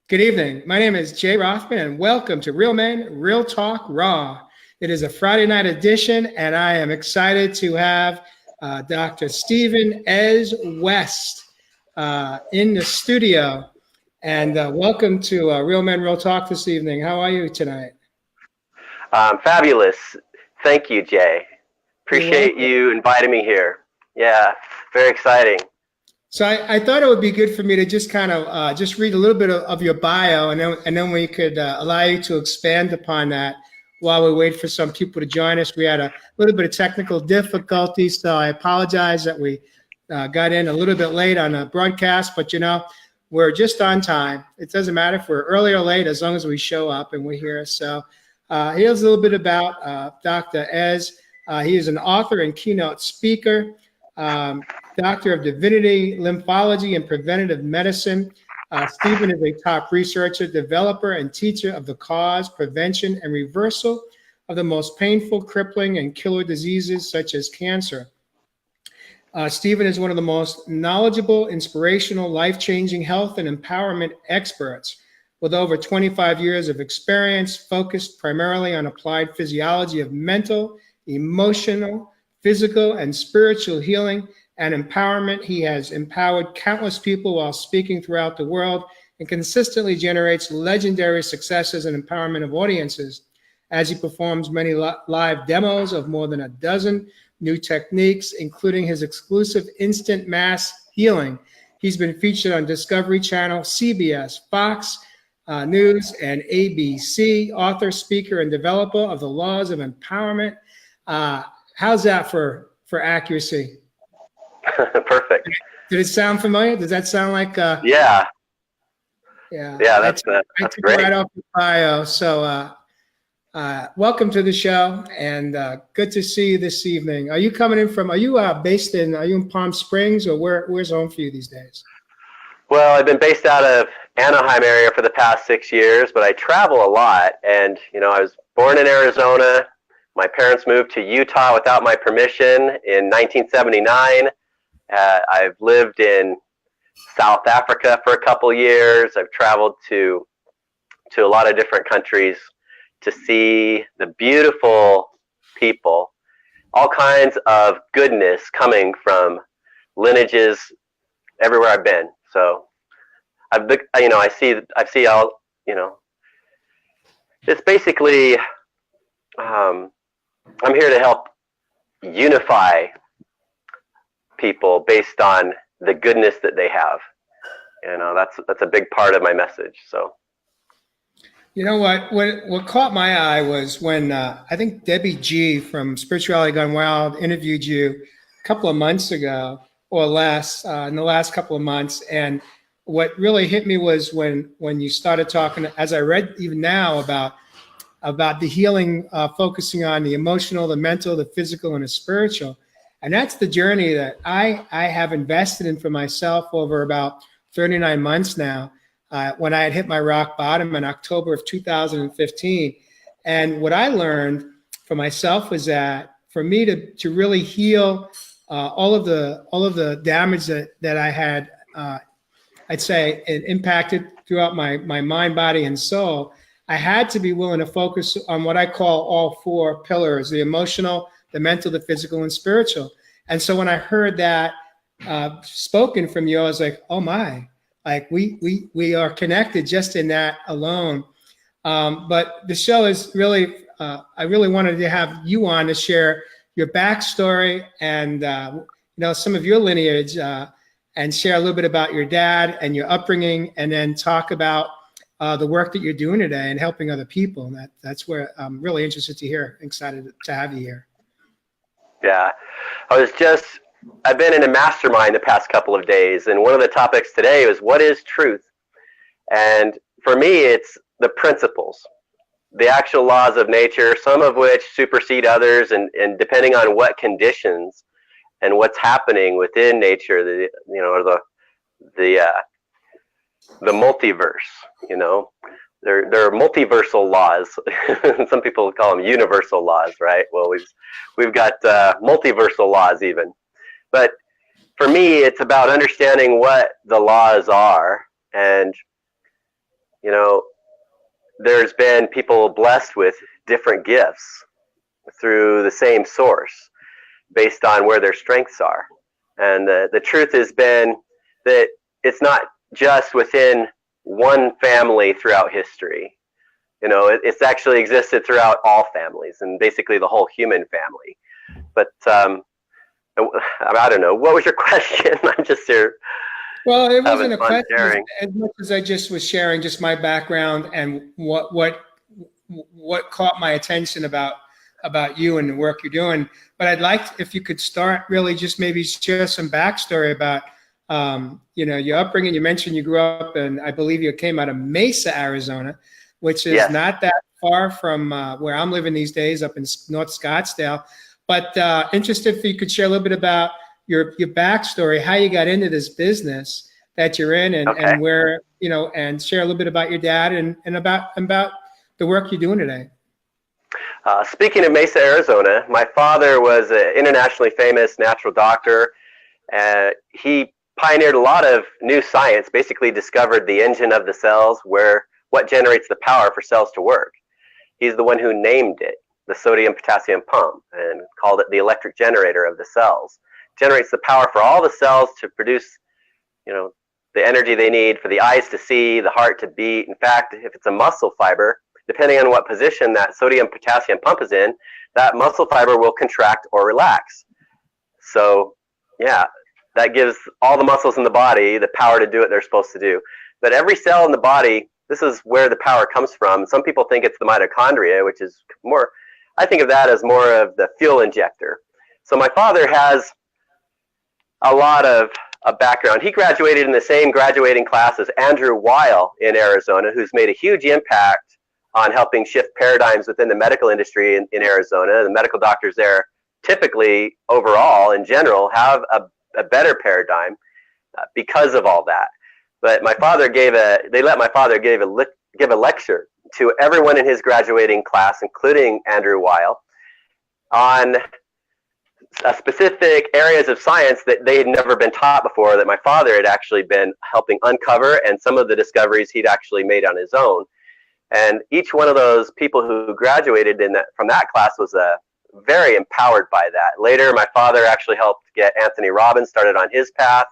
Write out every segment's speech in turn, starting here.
Good evening. My name is Jay Rothman, and welcome to Real Men, Real Talk Raw. It is a Friday night edition, and I am excited to have Dr. Stephen Ezra West in the studio. And welcome to Real Men, Real Talk this evening. How are you tonight? Fabulous. Thank you, Jay. Appreciate you inviting me here. Yeah, very exciting. So I thought it would be good for me to just kind of just read a little bit of your bio, and then we could allow you to expand upon that while we wait for some people to join us. We had a little bit of technical difficulties, so I apologize that we got in a little bit late on the broadcast, but we're just on time. It doesn't matter if we're early or late as long as we show up and we're here. So here's a little bit about Dr. Ez. He is an author and keynote speaker. Doctor of Divinity, Lymphology and Preventive Medicine. Stephen is a top researcher, developer, and teacher of the cause, prevention, and reversal of the most painful, crippling, and killer diseases such as cancer. Stephen is one of the most knowledgeable, inspirational, life-changing health and empowerment experts with over 25 years of experience focused primarily on applied physiology of mental, emotional, physical, and spiritual healing and empowerment. He has empowered countless people while speaking throughout the world and consistently generates legendary successes and empowerment of audiences as he performs many live demos of more than a dozen new techniques, including his exclusive instant mass healing. He's been featured on Discovery Channel, CBS, Fox News, and ABC, author, speaker, and developer of the laws of empowerment. How's that for accuracy? Perfect. Did it sound familiar? Does that sound like? Yeah. That's great. Right off the bio. So, welcome to the show, and good to see you this evening. Are you coming in from? Are you based in? Are you in Palm Springs, or where's home for you these days? Well, I've been based out of Anaheim area for the past 6 years, but I travel a lot. And I was born in Arizona. My parents moved to Utah without my permission in 1979. I've lived in South Africa for a couple years. I've traveled to a lot of different countries to see the beautiful people, all kinds of goodness coming from lineages everywhere I've been. So I see all, it's basically, I'm here to help unify people based on the goodness that they have. That's a big part of my message. So, what caught my eye was when I think Debbie G from Spirituality Gone Wild interviewed you a couple of months ago or less, in the last couple of months. And what really hit me was when you started talking, as I read even now, about the healing, focusing on the emotional, the mental, the physical, and the spiritual. And that's the journey that I have invested in for myself over about 39 months now, when I had hit my rock bottom in October of 2015. And what I learned for myself was that for me to really heal all of the damage that I had, I'd say it impacted throughout my mind, body, and soul, I had to be willing to focus on what I call all four pillars: the emotional, the mental, the physical, and spiritual. And so when I heard that spoken from you, I was like, oh my, like we are connected just in that alone. But the show is really, I really wanted to have you on to share your backstory and some of your lineage, and share a little bit about your dad and your upbringing, and then talk about the work that you're doing today and helping other people. And that's where I'm really interested to hear. Excited to have you here. Yeah, I've been in a mastermind the past couple of days, and one of the topics today was what is truth? And for me, it's the principles, the actual laws of nature, some of which supersede others, and depending on what conditions and what's happening within nature, the multiverse, There are multiversal laws. Some people call them universal laws, right? Well, we've got multiversal laws even. But for me, it's about understanding what the laws are, and you know, there's been people blessed with different gifts through the same source based on where their strengths are. And the truth has been that it's not just within one family throughout history. You know, it's actually existed throughout all families and basically the whole human family. But I don't know. What was your question? I'm just here. Well, it wasn't a fun question as much as I just was sharing just my background and what caught my attention about you and the work you're doing. But I'd like if you could start really just maybe share some backstory about you know, your upbringing. You mentioned you grew up, and I believe you came out of Mesa, Arizona, which is Yes. not that far from where I'm living these days, up in North Scottsdale. But interested if you could share a little bit about your backstory, how you got into this business that you're in, and where, you know, and share a little bit about your dad and about the work you're doing today. Speaking of Mesa, Arizona, my father was an internationally famous natural doctor. He pioneered a lot of new science, basically discovered the engine of the cells, what generates the power for cells to work. He's the one who named it the sodium-potassium pump and called it the electric generator of the cells. Generates the power for all the cells to produce, you know, the energy they need for the eyes to see, the heart to beat. In fact, if it's a muscle fiber, depending on what position that sodium-potassium pump is in, that muscle fiber will contract or relax. So, yeah, that gives all the muscles in the body the power to do what they're supposed to do. But every cell in the body, this is where the power comes from. Some people think it's the mitochondria, which is more, I think of that as more of the fuel injector. So my father has a lot of a background. He graduated in the same graduating class as Andrew Weil in Arizona, who's made a huge impact on helping shift paradigms within the medical industry in Arizona. The medical doctors there typically, overall, in general, have a better paradigm because of all that. But my father they let my father give a lecture to everyone in his graduating class, including Andrew Weil, on specific areas of science that they had never been taught before, that my father had actually been helping uncover, and some of the discoveries he'd actually made on his own. And each one of those people who graduated from that class was very empowered by that. Later, my father actually helped get Anthony Robbins started on his path.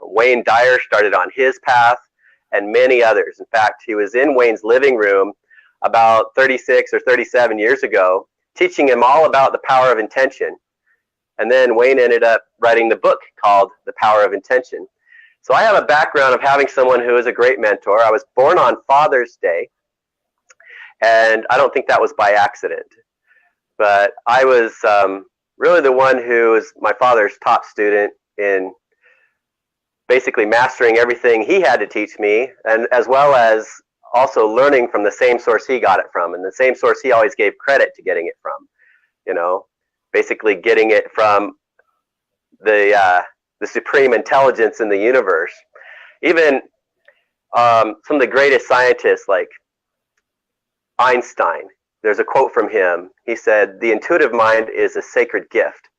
Wayne Dyer started on his path, and many others. In fact, he was in Wayne's living room about 36 or 37 years ago, teaching him all about the power of intention. And then Wayne ended up writing the book called The Power of Intention. So I have a background of having someone who is a great mentor. I was born on Father's Day, and I don't think that was by accident. But I was really the one who was my father's top student in basically mastering everything he had to teach me, and as well as also learning from the same source he got it from, and the same source he always gave credit to getting it from. You know, basically getting it from the supreme intelligence in the universe. Even some of the greatest scientists, like Einstein, there's a quote from him. He said, "The intuitive mind is a sacred gift.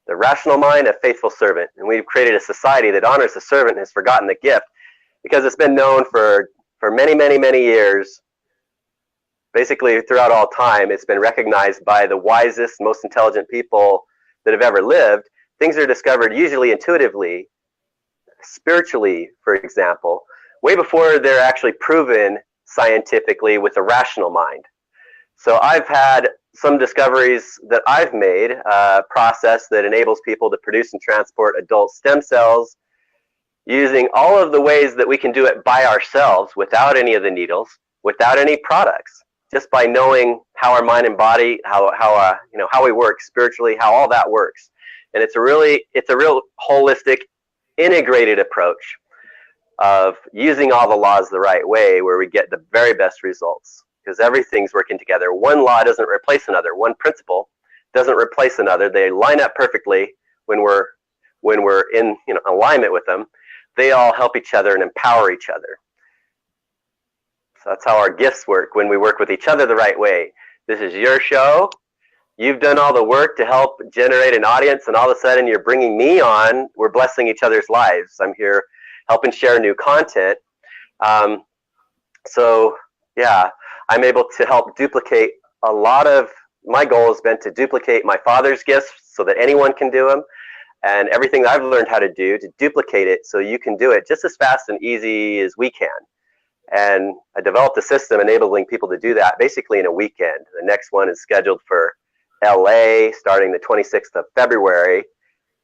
The rational mind, a faithful servant." And we've created a society that honors the servant and has forgotten the gift, because it's been known for many, many, many years, basically throughout all time. It's been recognized by the wisest, most intelligent people that have ever lived. Things are discovered usually intuitively, spiritually, for example, way before they're actually proven scientifically with a rational mind. So I've had some discoveries that I've made, a process that enables people to produce and transport adult stem cells using all of the ways that we can do it by ourselves without any of the needles, without any products, just by knowing how our mind and body, how we work spiritually, how all that works. And it's a real holistic, integrated approach of using all the laws the right way, where we get the very best results, because everything's working together. One law doesn't replace another. One principle doesn't replace another. They line up perfectly when we're in alignment with them. They all help each other and empower each other. So that's how our gifts work, when we work with each other the right way. This is your show. You've done all the work to help generate an audience, and all of a sudden you're bringing me on. We're blessing each other's lives. I'm here helping share new content. So yeah, I'm able to help duplicate a lot of, my goal has been to duplicate my father's gifts so that anyone can do them, and everything that I've learned how to do, to duplicate it so you can do it just as fast and easy as we can. And I developed a system enabling people to do that basically in a weekend. The next one is scheduled for LA starting the 26th of February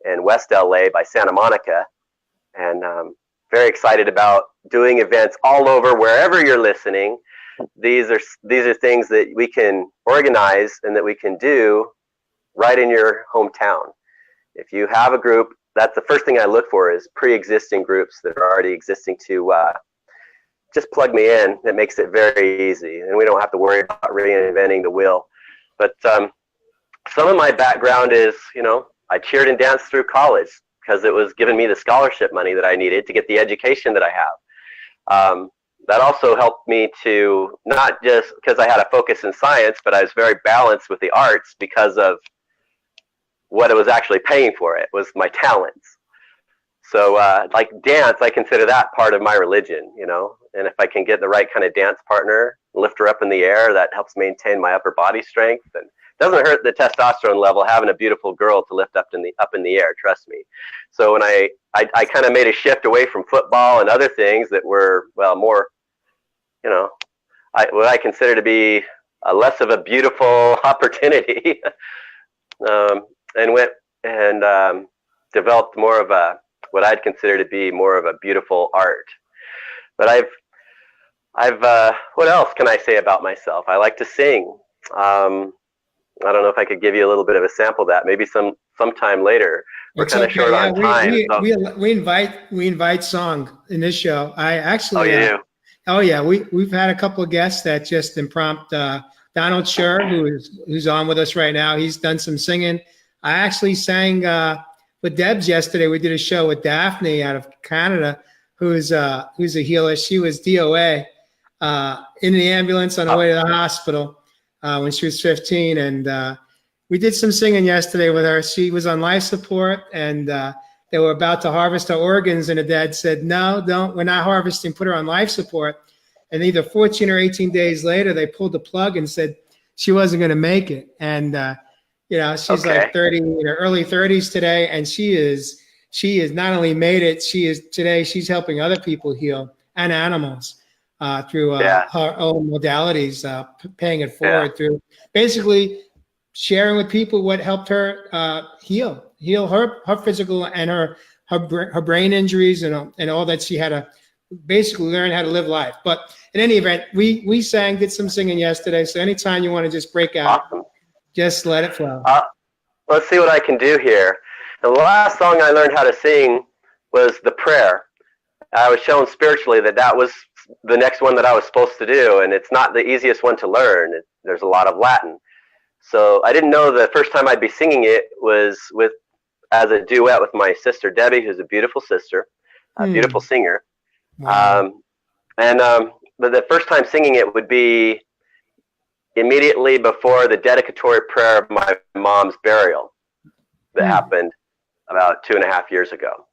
in West LA by Santa Monica. And very excited about doing events all over wherever you're listening. These are things that we can organize and that we can do right in your hometown. If you have a group, that's the first thing I look for, is pre-existing groups that are already existing to just plug me in. It makes it very easy, and we don't have to worry about reinventing the wheel. But some of my background is, I cheered and danced through college because it was giving me the scholarship money that I needed to get the education that I have. That also helped me to, not just because I had a focus in science, but I was very balanced with the arts because of what it was actually paying for. It was my talents. So like dance, I consider that part of my religion, and if I can get the right kind of dance partner, lift her up in the air, that helps maintain my upper body strength, and doesn't hurt the testosterone level having a beautiful girl to lift up in the air, trust me. So when I kind of made a shift away from football and other things that were, well, more, what I consider to be a less of a beautiful opportunity, and went and developed more of what I'd consider to be more of a beautiful art. But I've what else can I say about myself? I like to sing. I don't know if I could give you a little bit of a sample of that. Maybe sometime later. We're kind of short on time. We invite song in this show. I actually. Oh, you do? Oh yeah, we've had a couple of guests that just impromptu. Donald Scher, who's on with us right now, he's done some singing. I actually sang with Debs yesterday. We did a show with Daphne out of Canada, who's a healer. She was DOA in the ambulance on the way to the hospital when she was 15, and we did some singing yesterday with her. She was on life support, and they were about to harvest her organs, and the dad said, "No, don't. We're not harvesting. Put her on life support." And either 14 or 18 days later, they pulled the plug and said she wasn't going to make it. And she's like 30, early 30s today, and she is not only made it. She's helping other people heal and animals through her own modalities, paying it forward through basically sharing with people what helped her heal her physical and her brain injuries and all that she had to basically learn how to live life. But in any event, we did some singing yesterday. So anytime you want to just break out, just let it flow. Let's see what I can do here. The last song I learned how to sing was the prayer. I was shown spiritually that was the next one that I was supposed to do, and it's not the easiest one to learn. There's a lot of Latin. So I didn't know the first time I'd be singing it was as a duet with my sister Debbie, who's a beautiful sister, a beautiful singer. Wow. But the first time singing it would be immediately before the dedicatory prayer of my mom's burial that happened about 2.5 years ago.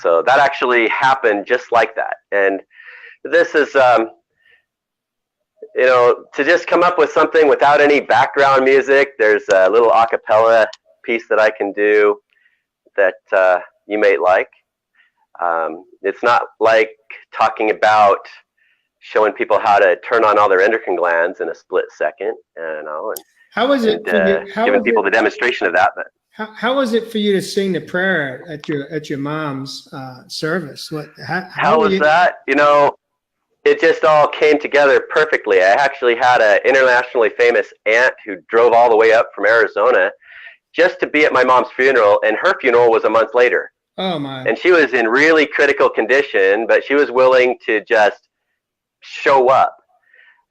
So that actually happened just like that. And this is, to just come up with something without any background music. There's a little a cappella piece that I can do that you may like. It's not like talking about showing people how to turn on all their endocrine glands in a split second, and how was it giving people the demonstration of that. But how was it for you to sing the prayer at your mom's service? How was that? It just all came together perfectly. I actually had an internationally famous aunt who drove all the way up from Arizona just to be at my mom's funeral, and her funeral was a month later. Oh my! And she was in really critical condition, but she was willing to just show up.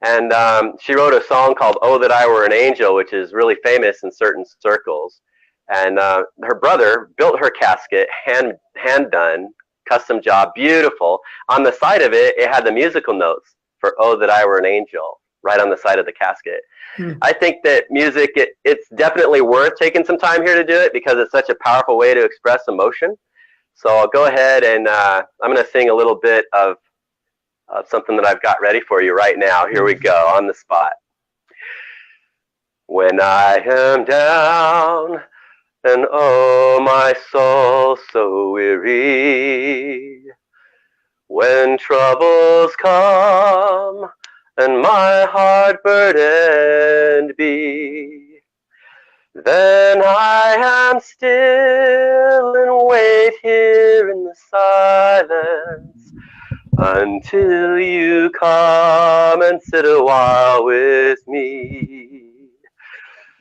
And she wrote a song called "Oh That I Were an Angel," which is really famous in certain circles. And her brother built her casket, hand done, custom job, beautiful. On the side of it, it had the musical notes for "Oh That I Were an Angel" right on the side of the casket. I think that music, it's definitely worth taking some time here to do it because it's such a powerful way to express emotion. So I'll go ahead and I'm going to sing a little bit of something that I've got ready for you right now. Here we go, on the spot. When I am down and oh, my soul so weary, when troubles come and my heart burdened be, then I am still and wait here in the silence until you come and sit a while with me.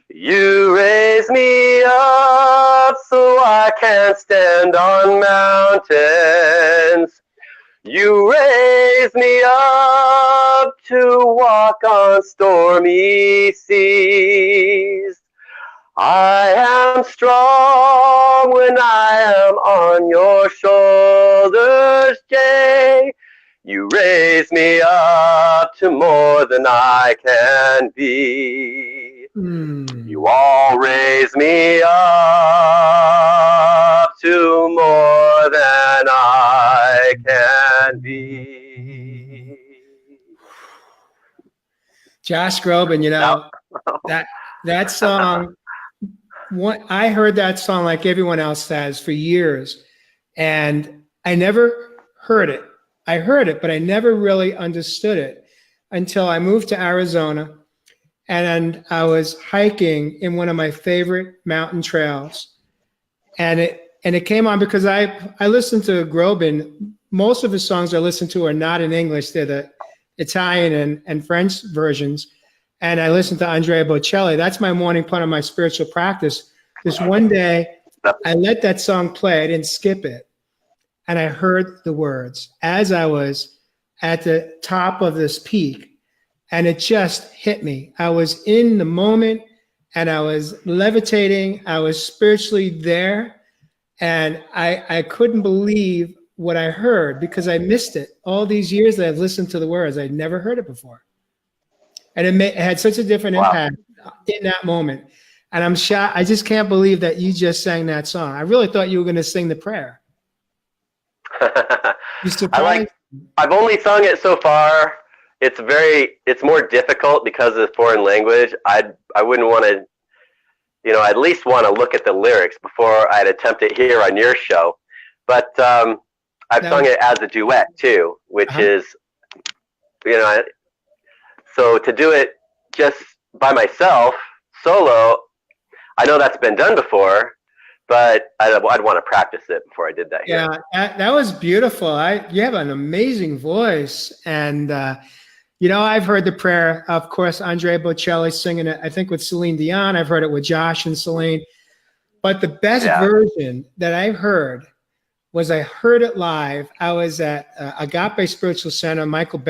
You raise me up so I can stand on mountains. You raise me up to walk on stormy seas. I am strong when I am on your shoulders, Jay. You raise me up to more than I can be. You all raise me up to more than I can be. Josh Groban, you know, that song, I heard that song like everyone else has for years, and I never heard it. I heard it, but I never really understood it until I moved to Arizona, and I was hiking in one of my favorite mountain trails, and it came on because I listened to Groban. Most of his songs I listen to are not in English; they're the Italian and French versions. And I listened to Andrea Bocelli. That's my morning part of my spiritual practice. This one day, I let that song play. I didn't skip it. And I heard the words as I was at the top of this peak. And it just hit me. I was in the moment and I was levitating. I was spiritually there. And I couldn't believe what I heard because I missed it. All these years that I've listened to the words, I'd never heard it before. And it had such a different impact in that moment. And I'm shocked. I just can't believe that you just sang that song. I really thought you were going to sing the prayer. I've only sung it so far. It's more difficult because of foreign language. I wouldn't want to, I'd at least want to look at the lyrics before I'd attempt it here on your show. But I've sung it as a duet too, which is, so to do it just by myself, solo, I know that's been done before, but I'd want to practice it before I did that here. Yeah, that was beautiful. You have an amazing voice. And, I've heard the prayer, of course, Andrea Bocelli singing it, I think with Celine Dion. I've heard it with Josh and Celine. But the best version that I heard was I heard it live. I was at Agape Spiritual Center, Michael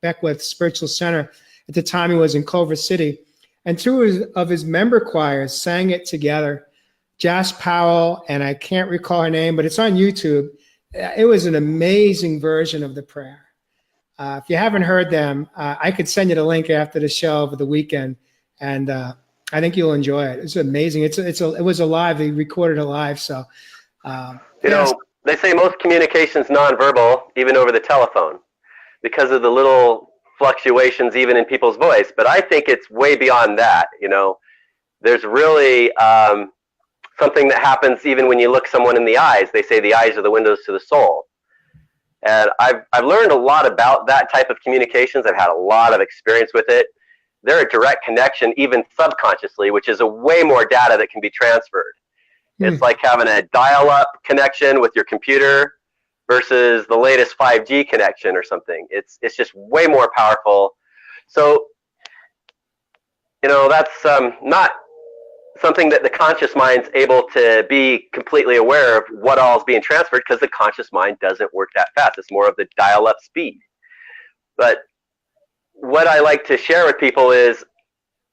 Beckwith Spiritual Center. At the time, he was in Culver City. And two of his member choirs sang it together. Josh Powell, and I can't recall her name, but it's on YouTube. It was an amazing version of the prayer. If you haven't heard them, I could send you the link after the show over the weekend, and I think you'll enjoy it. It's amazing. It was a live. They recorded it live, so. They say most communication's nonverbal, even over the telephone, because of the little fluctuations even in people's voice. But I think it's way beyond that. There's really something that happens even when you look someone in the eyes. They say the eyes are the windows to the soul. And I've learned a lot about that type of communications. I've had a lot of experience with it. They're a direct connection, even subconsciously, which is a way more data that can be transferred. It's like having a dial-up connection with your computer versus the latest 5G connection or something. It's just way more powerful. So, that's not something that the conscious mind's able to be completely aware of what all is being transferred, because the conscious mind doesn't work that fast. It's more of the dial-up speed. But what I like to share with people is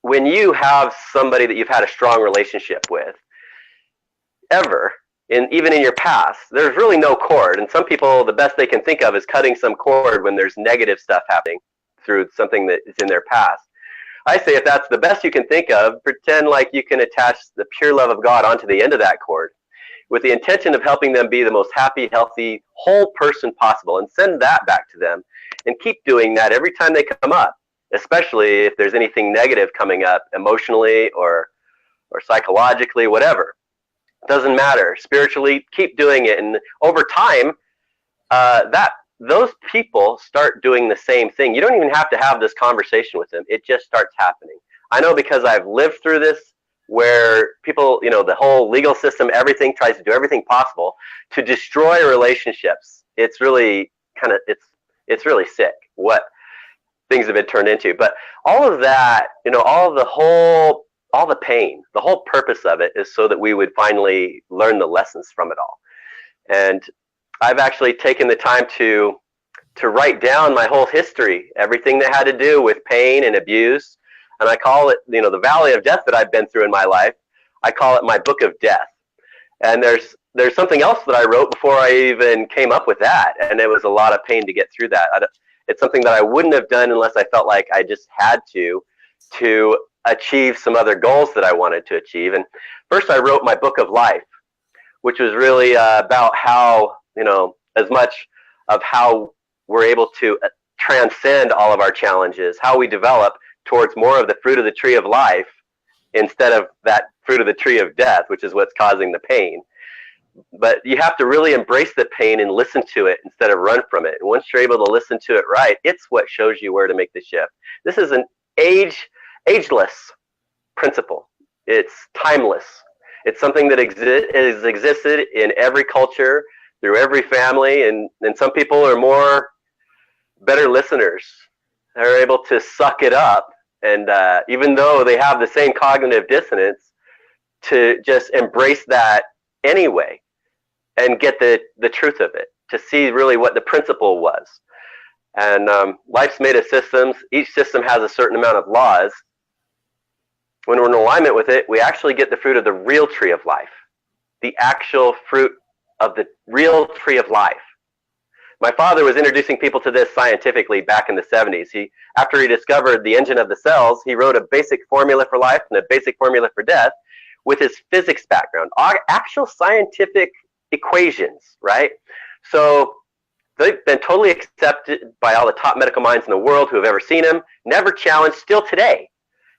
when you have somebody that you've had a strong relationship with, even in your past, there's really no cord. And some people, the best they can think of is cutting some cord when there's negative stuff happening through something that is in their past. I say if that's the best you can think of, pretend like you can attach the pure love of God onto the end of that cord with the intention of helping them be the most happy, healthy, whole person possible, and send that back to them and keep doing that every time they come up, especially if there's anything negative coming up emotionally or psychologically, whatever. It doesn't matter. Spiritually, keep doing it. And over time, those people start doing the same thing. You don't even have to have this conversation with them. It just starts happening. I know because I've lived through this, where people, the whole legal system, everything tries to do everything possible to destroy relationships. It's really it's really sick what things have been turned into. But all of that, all the pain, the whole purpose of it is so that we would finally learn the lessons from it all. And I've actually taken the time to write down my whole history, everything that had to do with pain and abuse. And I call it, the valley of death that I've been through in my life. I call it my book of death. And there's something else that I wrote before I even came up with that. And it was a lot of pain to get through that. It's something that I wouldn't have done unless I felt like I just had to achieve some other goals that I wanted to achieve. And first I wrote my book of life, which was really about how, as much of how we're able to transcend all of our challenges, how we develop towards more of the fruit of the tree of life instead of that fruit of the tree of death, which is what's causing the pain. But you have to really embrace the pain and listen to it instead of run from it. And once you're able to listen to it right, it's what shows you where to make the shift. This is an ageless principle. It's timeless. It's something that has existed in every culture, through every family, and some people are better listeners. They're able to suck it up, and even though they have the same cognitive dissonance, to just embrace that anyway and get the truth of it, to see really what the principle was. And life's made of systems. Each system has a certain amount of laws. When we're in alignment with it, we actually get the fruit of the real tree of life, the actual fruit of the real tree of life. My father was introducing people to this scientifically back in the 70s. After he discovered the engine of the cells, he wrote a basic formula for life and a basic formula for death with his physics background, actual scientific equations, right? So they've been totally accepted by all the top medical minds in the world who have ever seen him, never challenged, still today.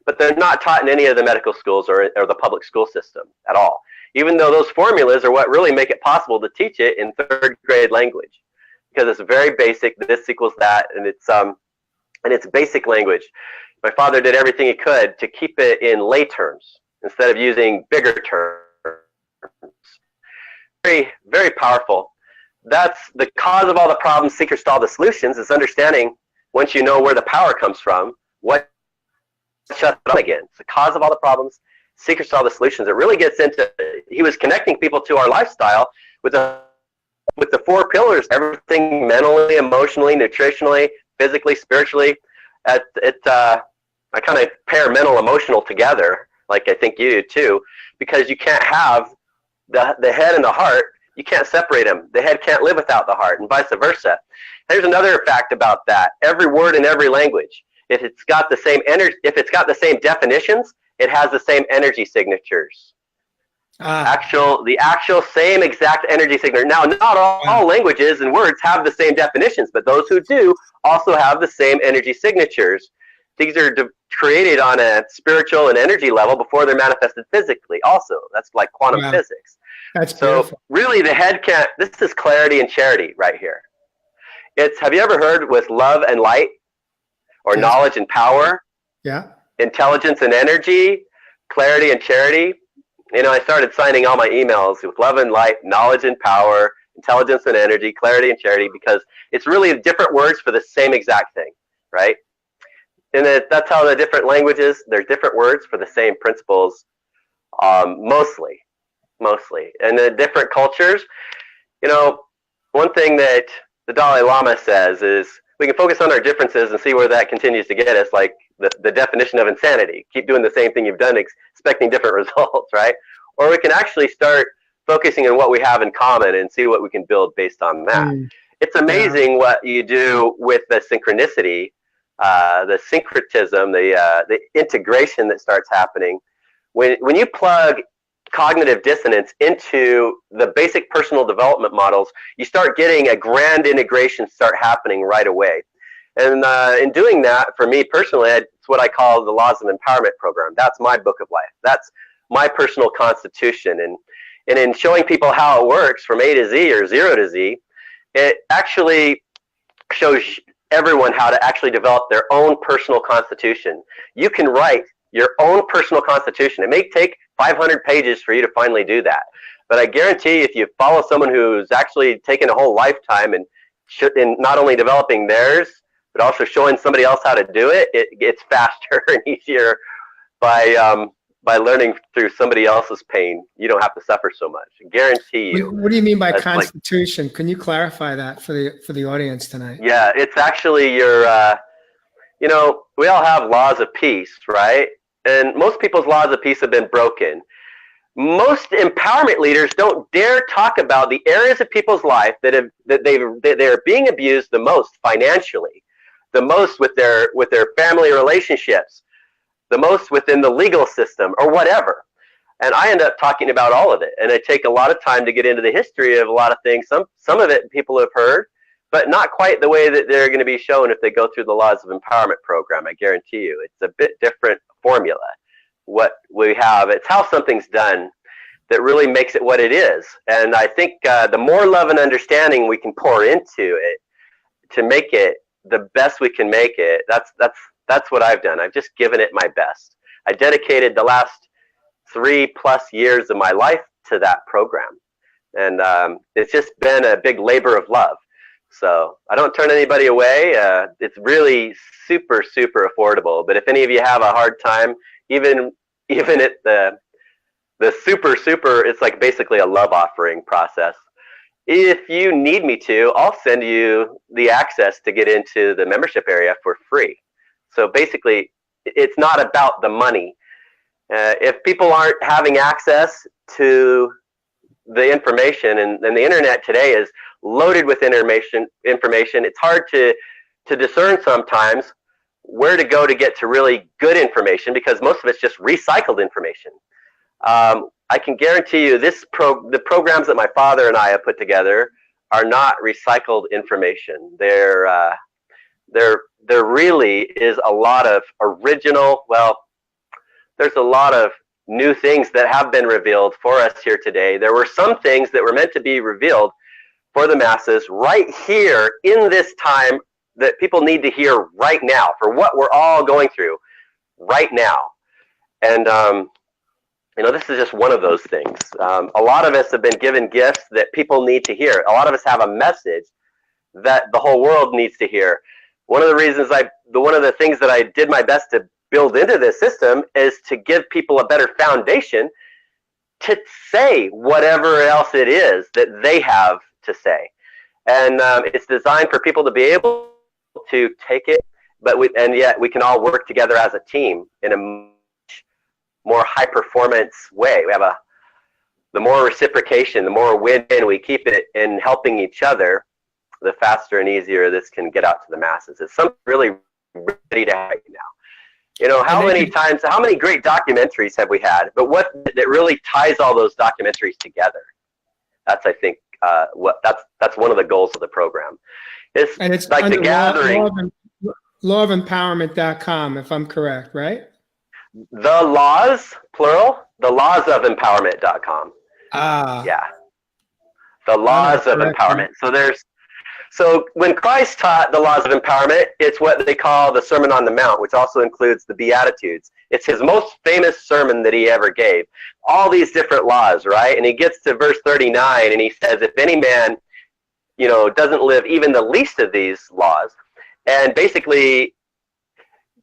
But they're not taught in any of the medical schools or the public school system at all, even though those formulas are what really make it possible to teach it in third grade language, because it's very basic. This equals that, and it's basic language. My father did everything he could to keep it in lay terms instead of using bigger terms. Very, very powerful. That's the cause of all the problems. Secrets to all the solutions is understanding, once you know where the power comes from, what shuts it on again. It's the cause of all the problems. Secrets to all the solutions. It really gets into, he was connecting people to our lifestyle with the 4 pillars, everything mentally, emotionally, nutritionally, physically, spiritually. I kind of pair mental, emotional together, like I think you do too, because you can't have the head and the heart. You can't separate them. The head can't live without the heart, and vice versa. There's another fact about that. Every word in every language, if it's got the same energy, if it's got the same definitions, it has the same energy signatures. The actual same exact energy signature. Now, not all languages and words have the same definitions, but those who do also have the same energy signatures. These are created on a spiritual and energy level before they're manifested physically. Also, that's like quantum physics. That's beautiful. So really, the head can't. This is clarity and charity right here. Have you ever heard with love and light, or knowledge and power? Yeah. Intelligence and energy, clarity and charity. I started signing all my emails with love and light, knowledge and power, intelligence and energy, clarity and charity, because it's really different words for the same exact thing, right? And that's how the different languages, there's different words for the same principles, mostly. And the different cultures, one thing that the Dalai Lama says is, we can focus on our differences and see where that continues to get us, like the definition of insanity. Keep doing the same thing you've done, expecting different results, right? Or we can actually start focusing on what we have in common and see what we can build based on that. It's amazing what you do with the synchronicity, the syncretism, the integration that starts happening. When you plug cognitive dissonance into the basic personal development models, you start getting a grand integration start happening right away. And in doing that, for me personally, it's what I call the Laws of Empowerment program. That's my book of life. That's my personal constitution. And in showing people how it works from A to Z or 0 to Z, it actually shows everyone how to actually develop their own personal constitution. You can write your own personal constitution. It may take 500 pages for you to finally do that. But I guarantee if you follow someone who's actually taken a whole lifetime and in not only developing theirs, but also showing somebody else how to do it, it gets faster and easier by learning through somebody else's pain. You don't have to suffer so much. I guarantee you. What do you mean by constitution? Can you clarify that for the audience tonight? Yeah, it's actually your, we all have laws of peace, right? And most people's laws of peace have been broken. Most empowerment leaders don't dare talk about the areas of people's life that they're being abused the most financially, the most with their family relationships, the most within the legal system or whatever. And I end up talking about all of it. And I take a lot of time to get into the history of a lot of things. Some of it people have heard, but not quite the way that they're going to be shown if they go through the Laws of Empowerment program. I guarantee you, it's a bit different formula. What we have, it's how something's done that really makes it what it is. And I think the more love and understanding we can pour into it to make it the best we can make it, that's what I've done. I've just given it my best. I dedicated the last 3+ years of my life to that program. And it's just been a big labor of love. So I don't turn anybody away. It's really super, super affordable. But if any of you have a hard time, even at the super, it's like basically a love offering process. If you need me to, I'll send you the access to get into the membership area for free. So basically, it's not about the money. If people aren't having access to the information, and the internet today is loaded with information, it's hard to discern sometimes where to go to get to really good information, because most of it's just recycled information. I can guarantee you the programs that my father and I have put together are not recycled information. There really is a lot of original, there's a lot of new things that have been revealed for us here today. There were some things that were meant to be revealed for the masses right here in this time that people need to hear right now for what we're all going through right now. And, this is just one of those things. A lot of us have been given gifts that people need to hear. A lot of us have a message that the whole world needs to hear. One of the things that I did my best to build into this system is to give people a better foundation to say whatever else it is that they have to say. And it's designed for people to be able to take it, and yet we can all work together as a team in a much more high performance way. We have the more reciprocation, the more win-win we keep it in helping each other, the faster and easier this can get out to the masses. It's something really ready to happen now. How many great documentaries have we had? But what that really ties all those documentaries together? That's, I think, that's one of the goals of the program. It's like the gathering. Lawofempowerment.com, if I'm correct, right? The laws, plural, the laws of empowerment.com. Yeah. The laws of empowerment. So when Christ taught the laws of empowerment, it's what they call the Sermon on the Mount, which also includes the Beatitudes. It's his most famous sermon that he ever gave. All these different laws, right? And he gets to verse 39 and he says, if any man, doesn't live even the least of these laws, and basically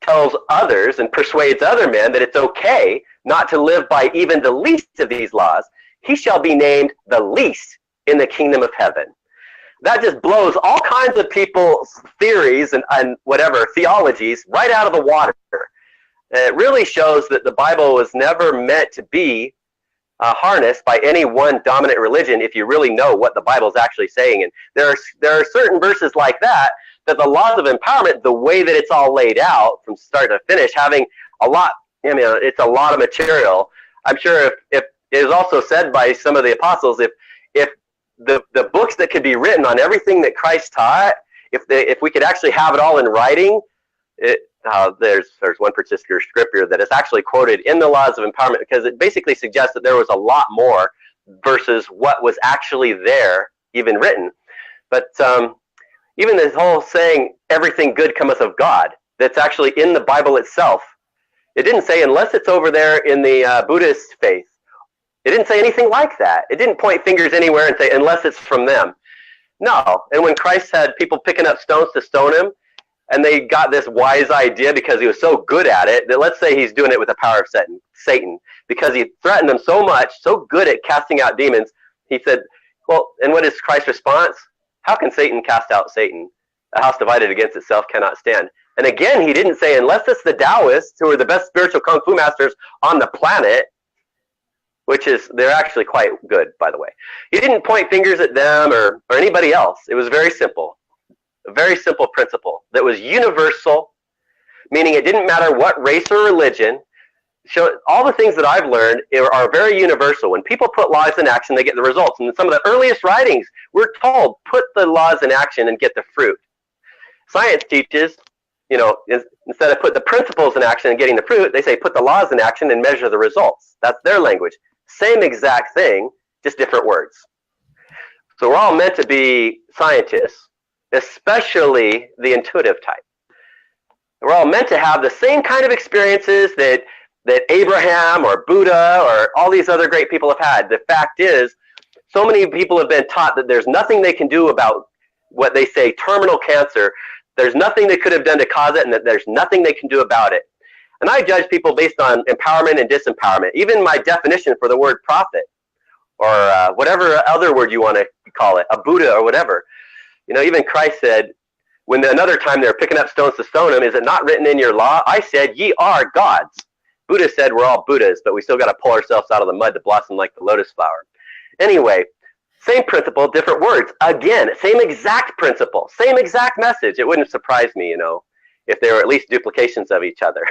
tells others and persuades other men that it's okay not to live by even the least of these laws, he shall be named the least in the kingdom of heaven. That just blows all kinds of people's theories and whatever theologies right out of the water. It really shows that the Bible was never meant to be harnessed by any one dominant religion if you really know what the Bible is actually saying. And there are certain verses like that the laws of empowerment, the way that it's all laid out from start to finish, having a lot, it's a lot of material. I'm sure if it is also said by some of the apostles, if the books that could be written on everything that Christ taught, if we could actually have it all in writing, there's one particular scripture that is actually quoted in the Laws of Empowerment, because it basically suggests that there was a lot more versus what was actually there, even written. But even this whole saying, everything good cometh of God, that's actually in the Bible itself, it didn't say, unless it's over there in the Buddhist faith. It didn't say anything like that. It didn't point fingers anywhere and say, unless it's from them. No. And when Christ had people picking up stones to stone him, and they got this wise idea because he was so good at it, that let's say he's doing it with the power of Satan, because he threatened them so much, so good at casting out demons, he said, well, and what is Christ's response? How can Satan cast out Satan? A house divided against itself cannot stand. And again, he didn't say, unless it's the Taoists, who are the best spiritual kung fu masters on the planet, which is, they're actually quite good, by the way. He didn't point fingers at them or anybody else. It was very simple. A very simple principle that was universal, meaning it didn't matter what race or religion. So all the things that I've learned are very universal. When people put laws in action, they get the results. And in some of the earliest writings, we're told, put the laws in action and get the fruit. Science teaches, instead of put the principles in action and getting the fruit, they say put the laws in action and measure the results. That's their language. Same exact thing, just different words. So we're all meant to be scientists, especially the intuitive type. We're all meant to have the same kind of experiences that Abraham or Buddha or all these other great people have had. The fact is, so many people have been taught that there's nothing they can do about what they say terminal cancer. There's nothing they could have done to cause it, and that there's nothing they can do about it. And I judge people based on empowerment and disempowerment. Even my definition for the word prophet, or whatever other word you want to call it, a Buddha or whatever. Even Christ said, when another time they're picking up stones to stone him, is it not written in your law? I said, ye are gods. Buddha said we're all Buddhas, but we still got to pull ourselves out of the mud to blossom like the lotus flower. Anyway, same principle, different words. Again, same exact principle, same exact message. It wouldn't surprise me, if they were at least duplications of each other.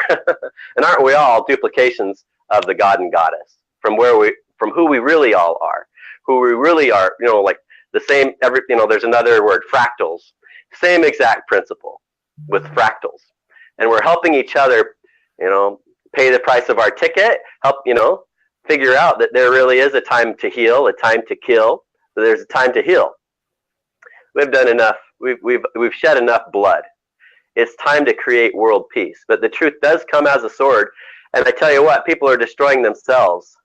And aren't we all duplications of the God and Goddess, from who we really all are, who we really are, like the same, there's another word, fractals. Same exact principle with fractals. And we're helping each other, pay the price of our ticket, help, figure out that there really is a time to heal, a time to kill. So there's a time to heal. We've done enough. We've shed enough blood. It's time to create world peace. But the truth does come as a sword. And I tell you what, people are destroying themselves.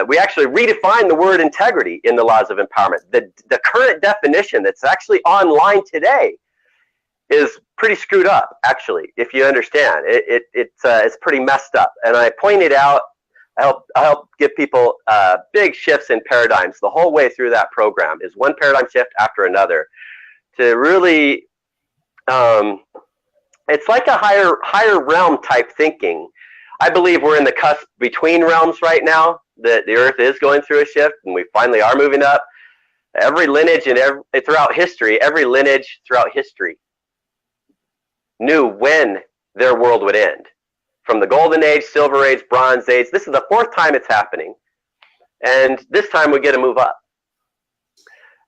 We actually redefine the word integrity in the Laws of Empowerment. The current definition that's actually online today is pretty screwed up, actually, if you understand. It's pretty messed up. And I pointed out, I help give people big shifts in paradigms the whole way through that program. Is one paradigm shift after another to really, it's like a higher realm type thinking. I believe we're in the cusp between realms right now. That the earth is going through a shift, and we finally are moving up. Every lineage throughout history, every lineage throughout history knew when their world would end. From the Golden Age, Silver Age, Bronze Age, this is the fourth time it's happening. And this time we get to move up.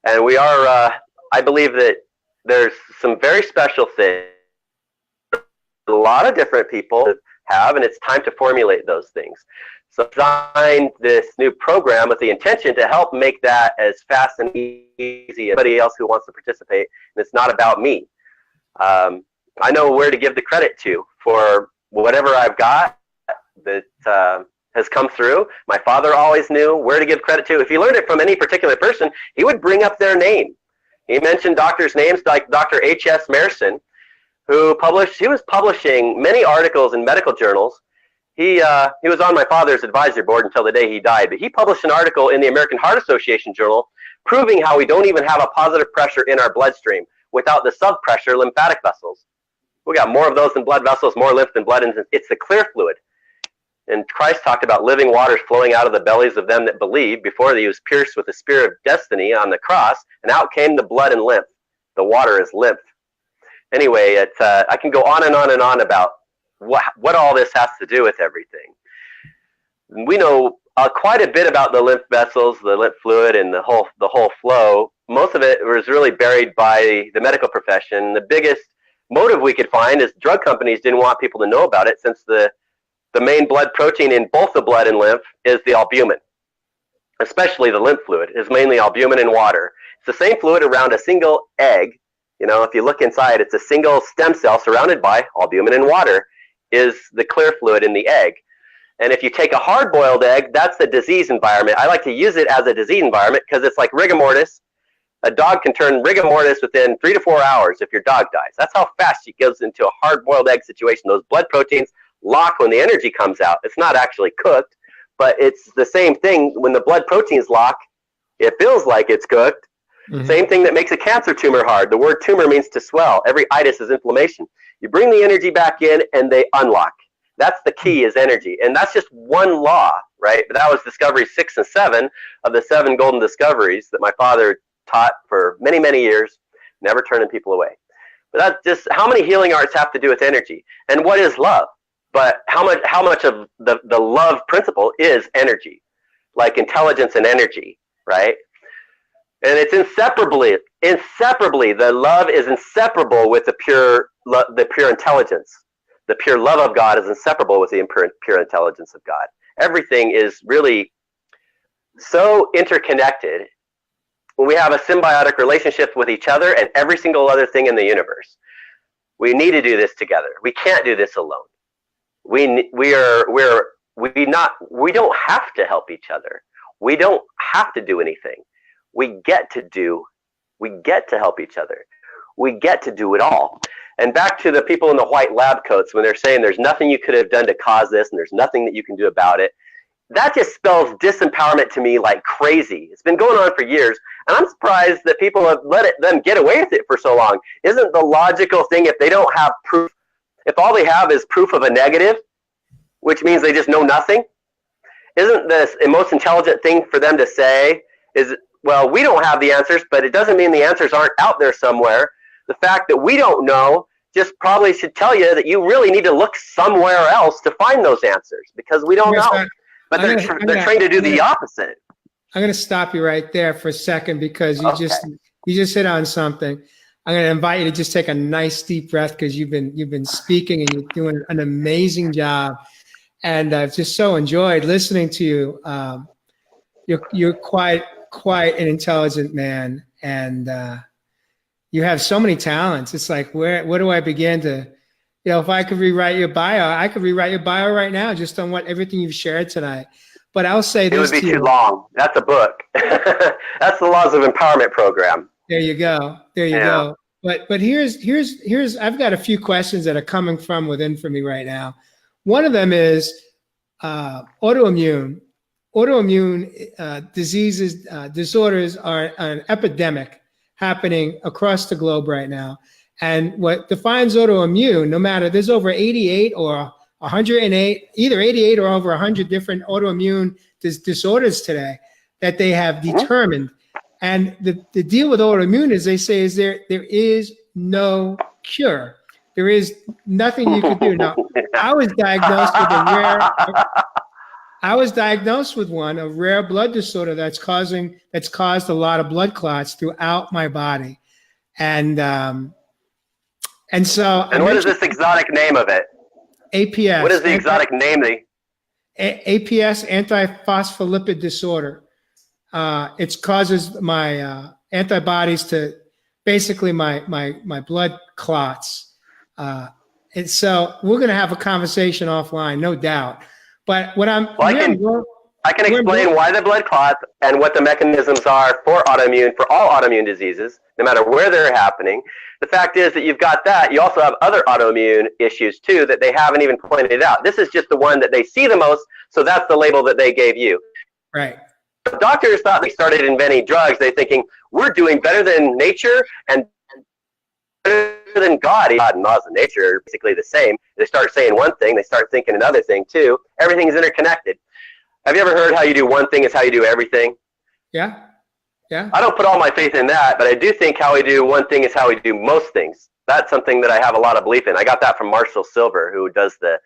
And we are, I believe that there's some very special things a lot of different people have, and it's time to formulate those things. So I designed this new program with the intention to help make that as fast and easy as anybody else who wants to participate. And it's not about me. I know where to give the credit to for whatever I've got that has come through. My father always knew where to give credit to. If he learned it from any particular person, he would bring up their name. He mentioned doctors' names like Dr. H.S. Merson, who was publishing many articles in medical journals. He was on my father's advisory board until the day he died, but he published an article in the American Heart Association journal proving how we don't even have a positive pressure in our bloodstream without the sub-pressure lymphatic vessels. We got more of those than blood vessels, more lymph than blood, and it's the clear fluid. And Christ talked about living waters flowing out of the bellies of them that believe before he was pierced with the spear of destiny on the cross, and out came the blood and lymph. The water is lymph. Anyway, I can go on and on and on about what all this has to do with everything. We know quite a bit about the lymph vessels, the lymph fluid, and the whole flow. most of it was really buried by the medical profession. The biggest motive we could find is drug companies didn't want people to know about it, since the main blood protein in both the blood and lymph is the albumin. Especially the lymph fluid is mainly albumin and water. It's the same fluid around a single egg. You know, if you look inside, it's a single stem cell surrounded by albumin and water is the clear fluid in the egg. And if you take a hard-boiled egg, that's the disease environment. I like to use it as a disease environment because it's like rigor mortis. A dog can turn rigor mortis within 3 to 4 hours if your dog dies. That's how fast it goes into a hard-boiled egg situation. Those blood proteins lock when the energy comes out. It's not actually cooked, but it's the same thing. When the blood proteins lock, it feels like it's cooked. Mm-hmm. Same thing that makes a cancer tumor hard. The word tumor means to swell. Every itis is inflammation. You bring the energy back in and they unlock. That's the key, is energy. And that's just one law, right? But that was discovery 6 and 7 of the 7 golden discoveries that my father taught for many, many years, never turning people away. But that's just how many healing arts have to do with energy. And what is love? But how much of the love principle is energy, like intelligence and energy, right? And it's inseparably, the love is inseparable with the pure intelligence. The pure love of God is inseparable with the pure intelligence of God. Everything is really so interconnected. We have a symbiotic relationship with each other and every single other thing in the universe. We need to do this together. We can't do this alone. We don't have to help each other. We don't have to do anything. We get to help each other. We get to do it all. And back to the people in the white lab coats, when they're saying there's nothing you could have done to cause this and there's nothing that you can do about it, that just spells disempowerment to me like crazy. It's been going on for years, and I'm surprised that people have let them get away with it for so long. Isn't the logical thing, if they don't have proof, if all they have is proof of a negative, which means they just know nothing, isn't this the most intelligent thing for them to say is, well, we don't have the answers, but it doesn't mean the answers aren't out there somewhere. The fact that we don't know just probably should tell you that you really need to look somewhere else to find those answers, because we don't know. But they're trained to do the opposite. I'm going to stop you right there for a second, because you just hit on something. I'm going to invite you to just take a nice deep breath, because you've been speaking and you're doing an amazing job, and I've just so enjoyed listening to you. You're quite an intelligent man, and you have so many talents. It's like, where do I begin to, if I could rewrite your bio, I could rewrite your bio right now just on everything you've shared tonight. But I'll say this: it would be too long. That's a book. That's the Laws of Empowerment program. There you go. There you go. But here's I've got a few questions that are coming from within for me right now. One of them is autoimmune diseases, disorders are an epidemic happening across the globe right now. And what defines autoimmune, no matter, there's over 88 or 108, either 88 or over 100 different autoimmune disorders today that they have determined. And the deal with autoimmune is, they say, is there is no cure. There is nothing you can do. Now, I was diagnosed with a rare blood disorder that's caused a lot of blood clots throughout my body. And so. And what is this exotic name of it? APS. What is the exotic name? APS, antiphospholipid disorder. It causes my antibodies to basically my blood clots. And so we're going to have a conversation offline, no doubt. But what I can explain why the blood clots and what the mechanisms are for all autoimmune diseases, no matter where they're happening. The fact is that you've got that. You also have other autoimmune issues too that they haven't even pointed out. This is just the one that they see the most, so that's the label that they gave you. Right. Doctors thought they started inventing drugs. They're thinking, we're doing better than nature and better than God. God and laws of nature are basically the same. They start saying one thing, they start thinking another thing too. Everything is interconnected. Have you ever heard how you do one thing is how you do everything? Yeah. Yeah. I don't put all my faith in that, but I do think how we do one thing is how we do most things. That's something that I have a lot of belief in. I got that from Marshall Silver, who does the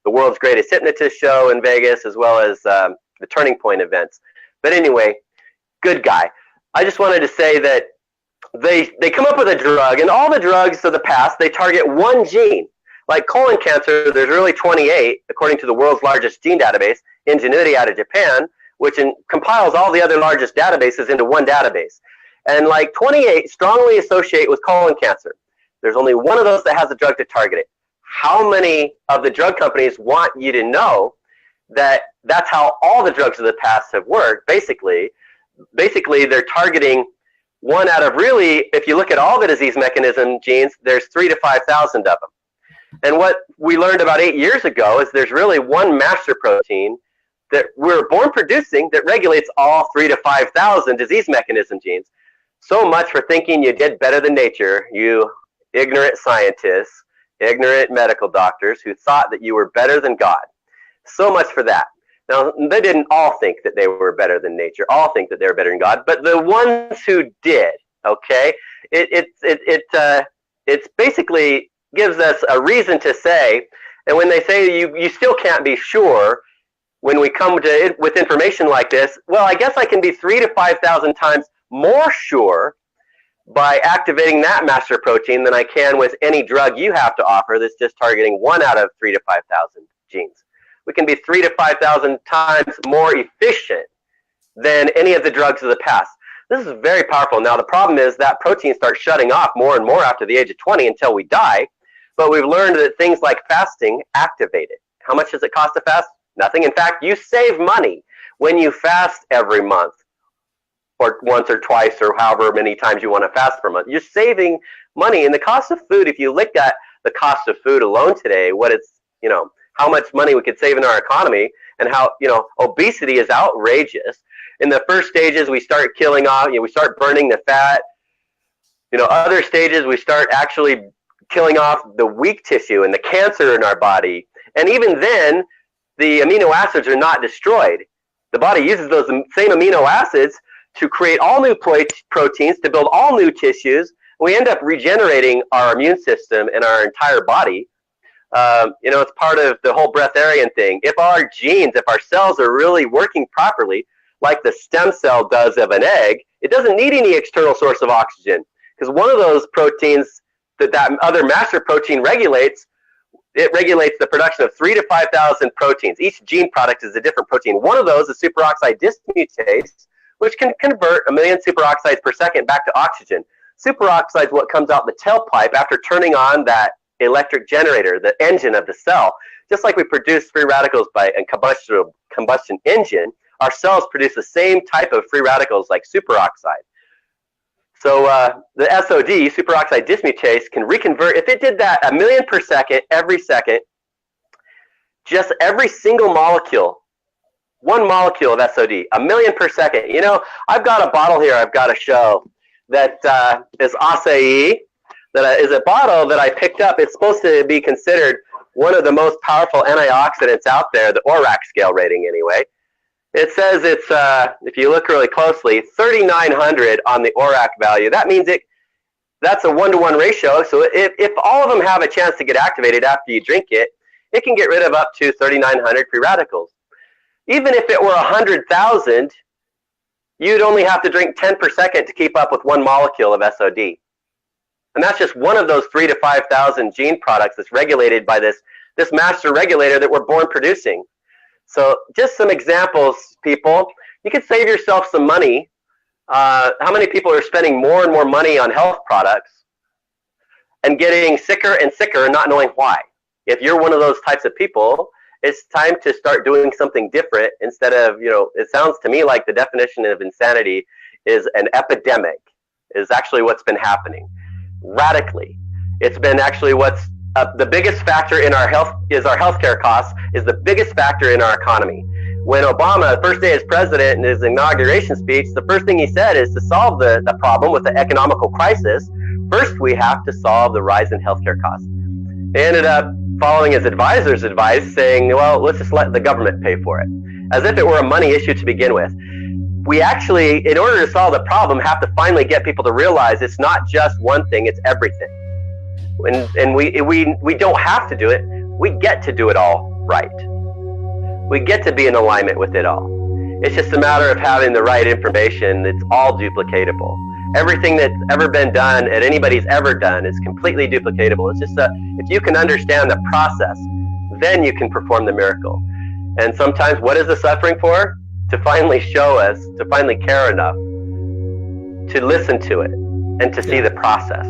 world's greatest hypnotist show in Vegas, as well as the Turning Point events. But anyway, good guy. I just wanted to say that they come up with a drug, and all the drugs of the past, they target one gene. Like colon cancer, there's really 28, according to the world's largest gene database, Ingenuity out of Japan, which compiles all the other largest databases into one database. And like 28 strongly associate with colon cancer. There's only one of those that has a drug to target it. How many of the drug companies want you to know that that's how all the drugs of the past have worked? Basically, they're targeting one out of really, if you look at all the disease mechanism genes, there's 3,000 to 5,000 of them. And what we learned about 8 years ago is there's really one master protein that we're born producing that regulates all 3,000 to 5,000 disease mechanism genes. So much for thinking you did better than nature, you ignorant scientists, ignorant medical doctors who thought that you were better than God. So much for that. Now, they didn't all think that they were better than nature, all think that they were better than God, but the ones who did, okay, it's basically gives us a reason to say, and when they say you still can't be sure, when we come to it with information like this, well, I guess I can be 3,000 to 5,000 times more sure by activating that master protein than I can with any drug you have to offer that's just targeting one out of 3,000 to 5,000 genes. We can be 3,000 to 5,000 times more efficient than any of the drugs of the past. This is very powerful. Now, the problem is that protein starts shutting off more and more after the age of 20 until we die. But we've learned that things like fasting activate it. How much does it cost to fast? Nothing. In fact, you save money when you fast every month, or once or twice, or however many times you want to fast per month. You're saving money. And the cost of food, if you look at the cost of food alone today, what it's, how much money we could save in our economy, and how, obesity is outrageous. In the first stages, we start killing off, we start burning the fat. Other stages, we start actually killing off the weak tissue and the cancer in our body. And even then, the amino acids are not destroyed. The body uses those same amino acids to create all new proteins, to build all new tissues. We end up regenerating our immune system and our entire body. It's part of the whole breatharian thing. If our genes, if our cells are really working properly, like the stem cell does of an egg, it doesn't need any external source of oxygen, because one of those proteins that other master protein regulates, it regulates the production of 3,000 to 5,000 proteins. Each gene product is a different protein. One of those is superoxide dismutase, which can convert 1 million superoxides per second back to oxygen. Superoxide is what comes out the tailpipe after turning on that electric generator, the engine of the cell. Just like we produce free radicals by a combustion engine, our cells produce the same type of free radicals like superoxide. So the SOD, superoxide dismutase, can reconvert. If it did that 1 million per second, every second, just every single molecule, one molecule of SOD, 1 million per second. I've got a bottle here I've got to show that is acai, that is a bottle that I picked up. It's supposed to be considered one of the most powerful antioxidants out there, the ORAC scale rating anyway. It says it's, if you look really closely, 3,900 on the ORAC value. That means that's a 1-to-1 ratio. So if all of them have a chance to get activated after you drink it, it can get rid of up to 3,900 free radicals. Even if it were 100,000, you'd only have to drink 10 per second to keep up with one molecule of SOD. And that's just one of those 3,000 to 5,000 gene products that's regulated by this master regulator that we're born producing. So just some examples, people. You can save yourself some money. How many people are spending more and more money on health products and getting sicker and sicker and not knowing why? If you're one of those types of people, it's time to start doing something different instead of, it sounds to me like the definition of insanity is an epidemic, is actually what's been happening. Radically. It's been actually what's the biggest factor in our health is our healthcare costs, is the biggest factor in our economy. When Obama, the first day as president, in his inauguration speech, the first thing he said is to solve the problem with the economical crisis, first we have to solve the rise in healthcare costs. They ended up following his advisor's advice, saying, well, let's just let the government pay for it, as if it were a money issue to begin with. We actually, in order to solve the problem, have to finally get people to realize it's not just one thing, it's everything. And we don't have to do it. We get to do it all right. We get to be in alignment with it all. It's just a matter of having the right information that's all duplicatable. Everything that's ever been done and anybody's ever done is completely duplicatable. It's just if you can understand the process, then you can perform the miracle. And sometimes, what is the suffering for? To finally show us, to finally care enough to listen to it and to see the process.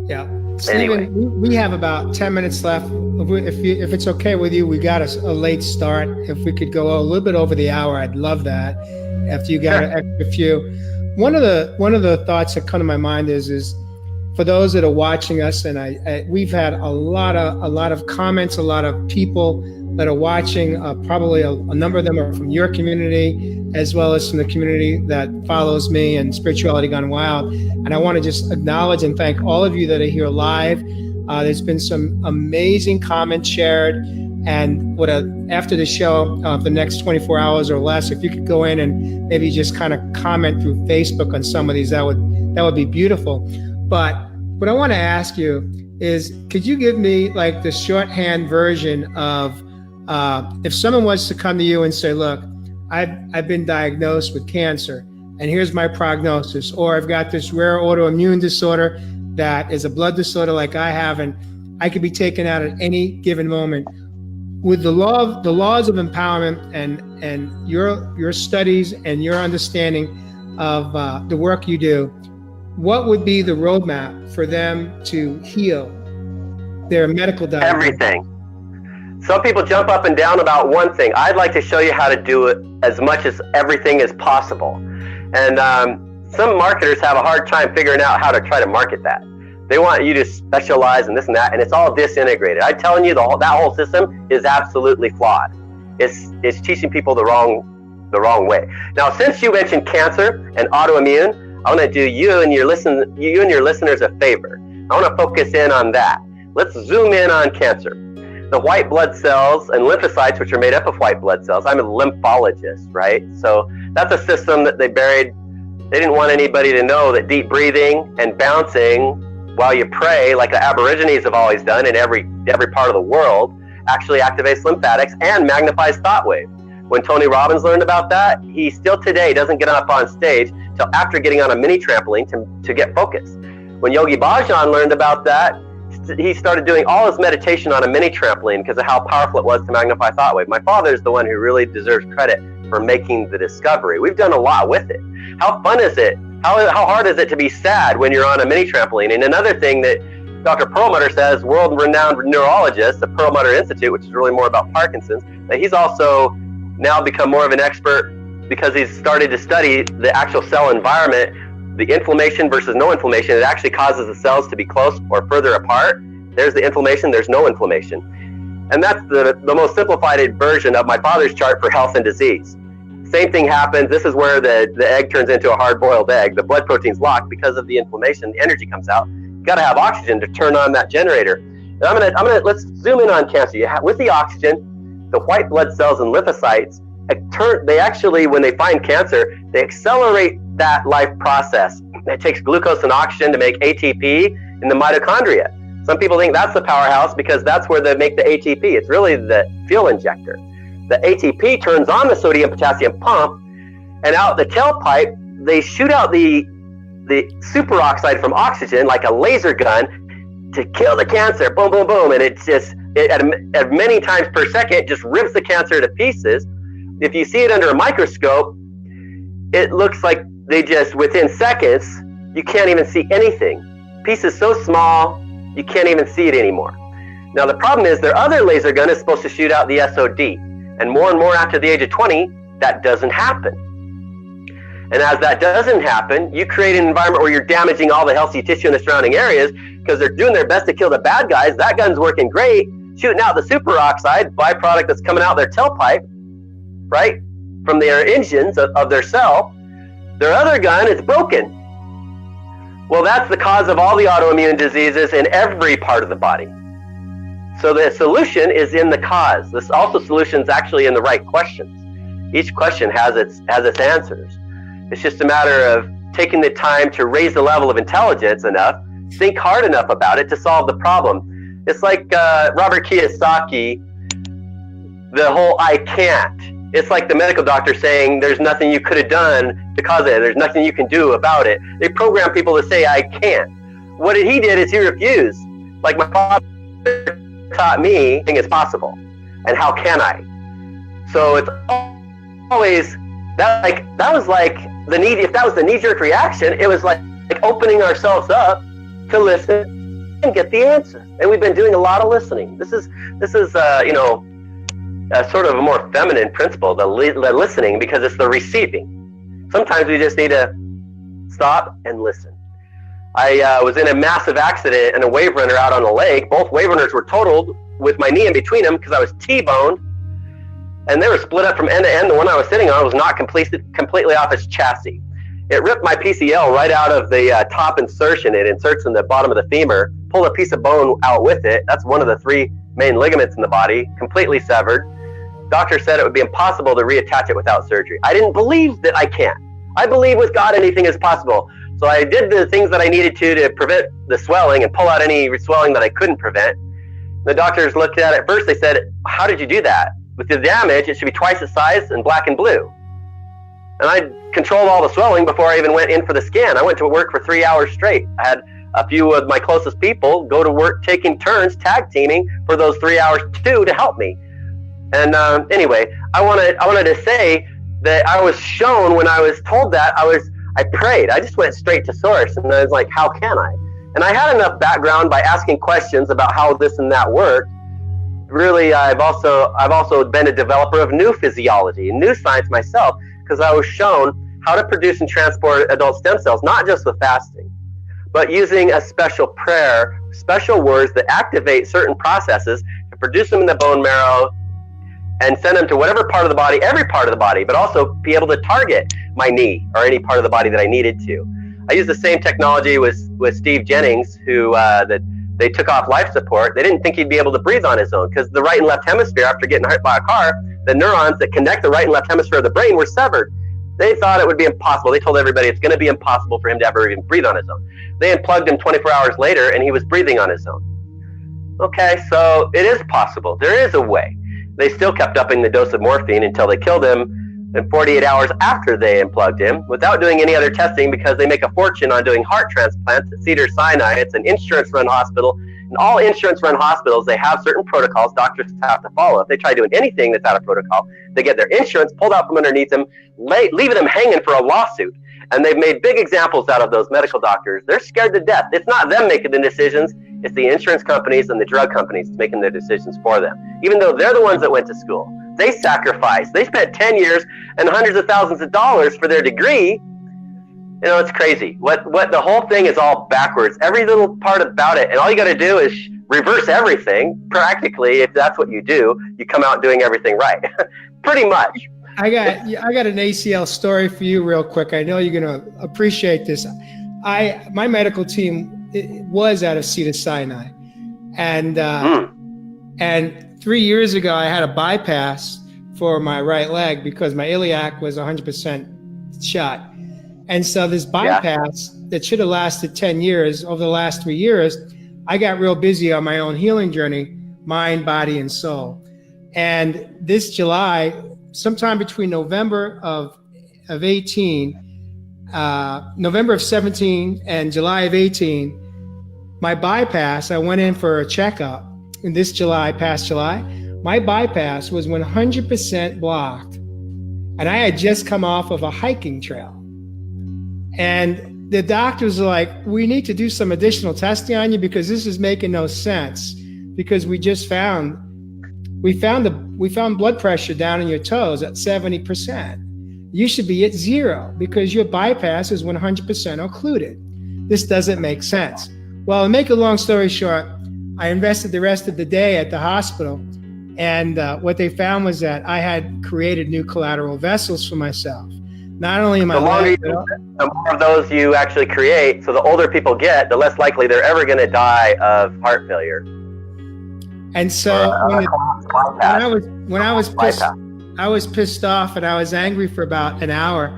Yeah. Stephen, we have about 10 minutes left. If it's okay with you, we got a late start. If we could go a little bit over the hour, I'd love that. After you got an extra few. One of the thoughts that come to my mind is for those that are watching us, and we've had a lot of comments, a lot of people that are watching. Probably a number of them are from your community, as well as from the community that follows me and Spirituality Gone Wild. And I want to just acknowledge and thank all of you that are here live. There's been some amazing comments shared. And after the show, the next 24 hours or less, if you could go in and maybe just kind of comment through Facebook on some of these, that would be beautiful. But what I want to ask you is, could you give me like the shorthand version of if someone was to come to you and say, look, I've been diagnosed with cancer and here's my prognosis, or I've got this rare autoimmune disorder that is a blood disorder like I have, and I could be taken out at any given moment. With the laws of empowerment and your studies and your understanding of the work you do, what would be the roadmap for them to heal their medical diagnosis? Everything. Some people jump up and down about one thing. I'd like to show you how to do it as much as everything as possible. And some marketers have a hard time figuring out how to try to market that. They want you to specialize in this and that, and it's all disintegrated. I'm telling you, that whole system is absolutely flawed. It's teaching people the wrong way. Now, since you mentioned cancer and autoimmune, I want to do you and your listeners a favor. I want to focus in on that. Let's zoom in on cancer. The white blood cells and lymphocytes, which are made up of white blood cells. I'm a lymphologist, right? So that's a system that they buried. They didn't want anybody to know that deep breathing and bouncing while you pray, like the Aborigines have always done in every part of the world, actually activates lymphatics and magnifies thought wave. When Tony Robbins learned about that, he still today doesn't get up on stage till after getting on a mini trampoline to get focused. When Yogi Bhajan learned about that, he started doing all his meditation on a mini trampoline because of how powerful it was to magnify thought wave. My father is the one who really deserves credit for making the discovery. We've done a lot with it. How fun is it? How hard is it to be sad when you're on a mini trampoline? And another thing that Dr. Perlmutter says, world-renowned neurologist, the Perlmutter Institute, which is really more about Parkinson's, that he's also now become more of an expert because he's started to study the actual cell environment, the inflammation versus no inflammation. It actually causes the cells to be close or further apart. There's the inflammation, there's no inflammation. And that's the most simplified version of my father's chart for health and disease. Same thing happens. This is where the egg turns into a hard-boiled egg. The blood protein's locked because of the inflammation. The energy comes out. You got to have oxygen to turn on that generator. And let's zoom in on cancer. With the oxygen, the white blood cells and lymphocytes, they actually, when they find cancer, they accelerate that life process. It takes glucose and oxygen to make ATP in the mitochondria. Some people think that's the powerhouse because that's where they make the ATP. It's really the fuel injector. The ATP turns on the sodium potassium pump, and out the tailpipe, they shoot out the superoxide from oxygen like a laser gun to kill the cancer. Boom, boom, boom. And it's just, at many times per second, just rips the cancer to pieces. If you see it under a microscope, it looks like they just, within seconds, you can't even see anything. Pieces so small, you can't even see it anymore. Now, the problem is their other laser gun is supposed to shoot out the SOD. And more after the age of 20, that doesn't happen. And as that doesn't happen, you create an environment where you're damaging all the healthy tissue in the surrounding areas because they're doing their best to kill the bad guys. That gun's working great, shooting out the superoxide, byproduct that's coming out their tailpipe, right, from their engines of their cell. Their other gun is broken. Well, that's the cause of all the autoimmune diseases in every part of the body. So the solution is in the cause. This solution is actually in the right questions. Each question has its answers. It's just a matter of taking the time to raise the level of intelligence enough, think hard enough about it to solve the problem. It's like Robert Kiyosaki, the whole I can't. It's like the medical doctor saying there's nothing you could have done to cause it. There's nothing you can do about it. They program people to say, I can't. What he did is he refused. Like my father taught me, I think it's possible. And how can I? So it's always, that was like the need, if that was the knee-jerk reaction, it was like opening ourselves up to listen and get the answer. And we've been doing a lot of listening. This is you know, a sort of a more feminine principle, the listening, because it's the receiving. Sometimes we just need to stop and listen. I was in a massive accident in a wave runner out on a lake. Both wave runners were totaled with my knee in between them because I was T-boned, and they were split up from end to end. The one I was sitting on was not completely off its chassis. It ripped my PCL right out of the top insertion. It inserts in the bottom of the femur, pulled a piece of bone out with it. That's one of the 3 main ligaments in the body, completely severed. Doctor said it would be impossible to reattach it without surgery. I didn't believe that I can't. I believe with God anything is possible. So I did the things that I needed to prevent the swelling and pull out any swelling that I couldn't prevent. The doctors looked at it first. They said, how did you do that? With the damage, it should be twice the size and black and blue. And I controlled all the swelling before I even went in for the scan. I went to work for 3 hours straight. I had a few of my closest people go to work taking turns, tag teaming for those 3 hours too to help me. And anyway, I wanted to say that I was shown when I was told that, I prayed. I just went straight to source, and I was like, how can I? And I had enough background by asking questions about how this and that worked. Really, I've also been a developer of new physiology and new science myself, because I was shown how to produce and transport adult stem cells, not just with fasting, but using a special prayer, special words that activate certain processes to produce them in the bone marrow and send them to whatever part of the body, every part of the body, but also be able to target my knee or any part of the body that I needed to. I used the same technology with Steve Jennings, who they took off life support. They didn't think he'd be able to breathe on his own because the right and left hemisphere, after getting hit by a car, the neurons that connect the right and left hemisphere of the brain were severed. They thought it would be impossible. They told everybody it's going to be impossible for him to ever even breathe on his own. They unplugged him 24 hours later, and he was breathing on his own. Okay, so it is possible. There is a way. They still kept upping the dose of morphine until they killed him in 48 hours after they unplugged him without doing any other testing, because they make a fortune on doing heart transplants at Cedars-Sinai. It's an insurance-run hospital. In all insurance-run hospitals, they have certain protocols doctors have to follow. If they try doing anything that's out of protocol, they get their insurance pulled out from underneath them, leaving them hanging for a lawsuit. And they've made big examples out of those medical doctors. They're scared to death. It's not them making the decisions. It's the insurance companies and the drug companies making the decisions for them, even though they're the ones that went to school. They sacrificed. They spent 10 years and hundreds of thousands of dollars for their degree. You know, it's crazy. What the whole thing is all backwards. Every little part about it. And all you got to do is reverse everything. Practically, if that's what you do, you come out doing everything right. Pretty much. I got an ACL story for you real quick. I know you're going to appreciate this. My medical team was out of Cedars-Sinai. And 3 years ago, I had a bypass for my right leg because my iliac was 100% shot. And so this bypass that should have lasted 10 years, over the last 3 years, I got real busy on my own healing journey, mind, body, and soul. And this July, sometime between November of 17 and July of 18, my bypass, I went in for a checkup. In this past July, my bypass was 100% blocked. And I had just come off of a hiking trail. And the doctors were like, we need to do some additional testing on you because this is making no sense. Because we found blood pressure down in your toes at 70%. You should be at 0 because your bypass is 100% occluded. This doesn't make sense. Well, to make a long story short, I invested the rest of the day at the hospital, and what they found was that I had created new collateral vessels for myself. Not only am I the more of those you actually create, so the older people get, the less likely they're ever going to die of heart failure. And so when I was pissed off, and I was angry for about an hour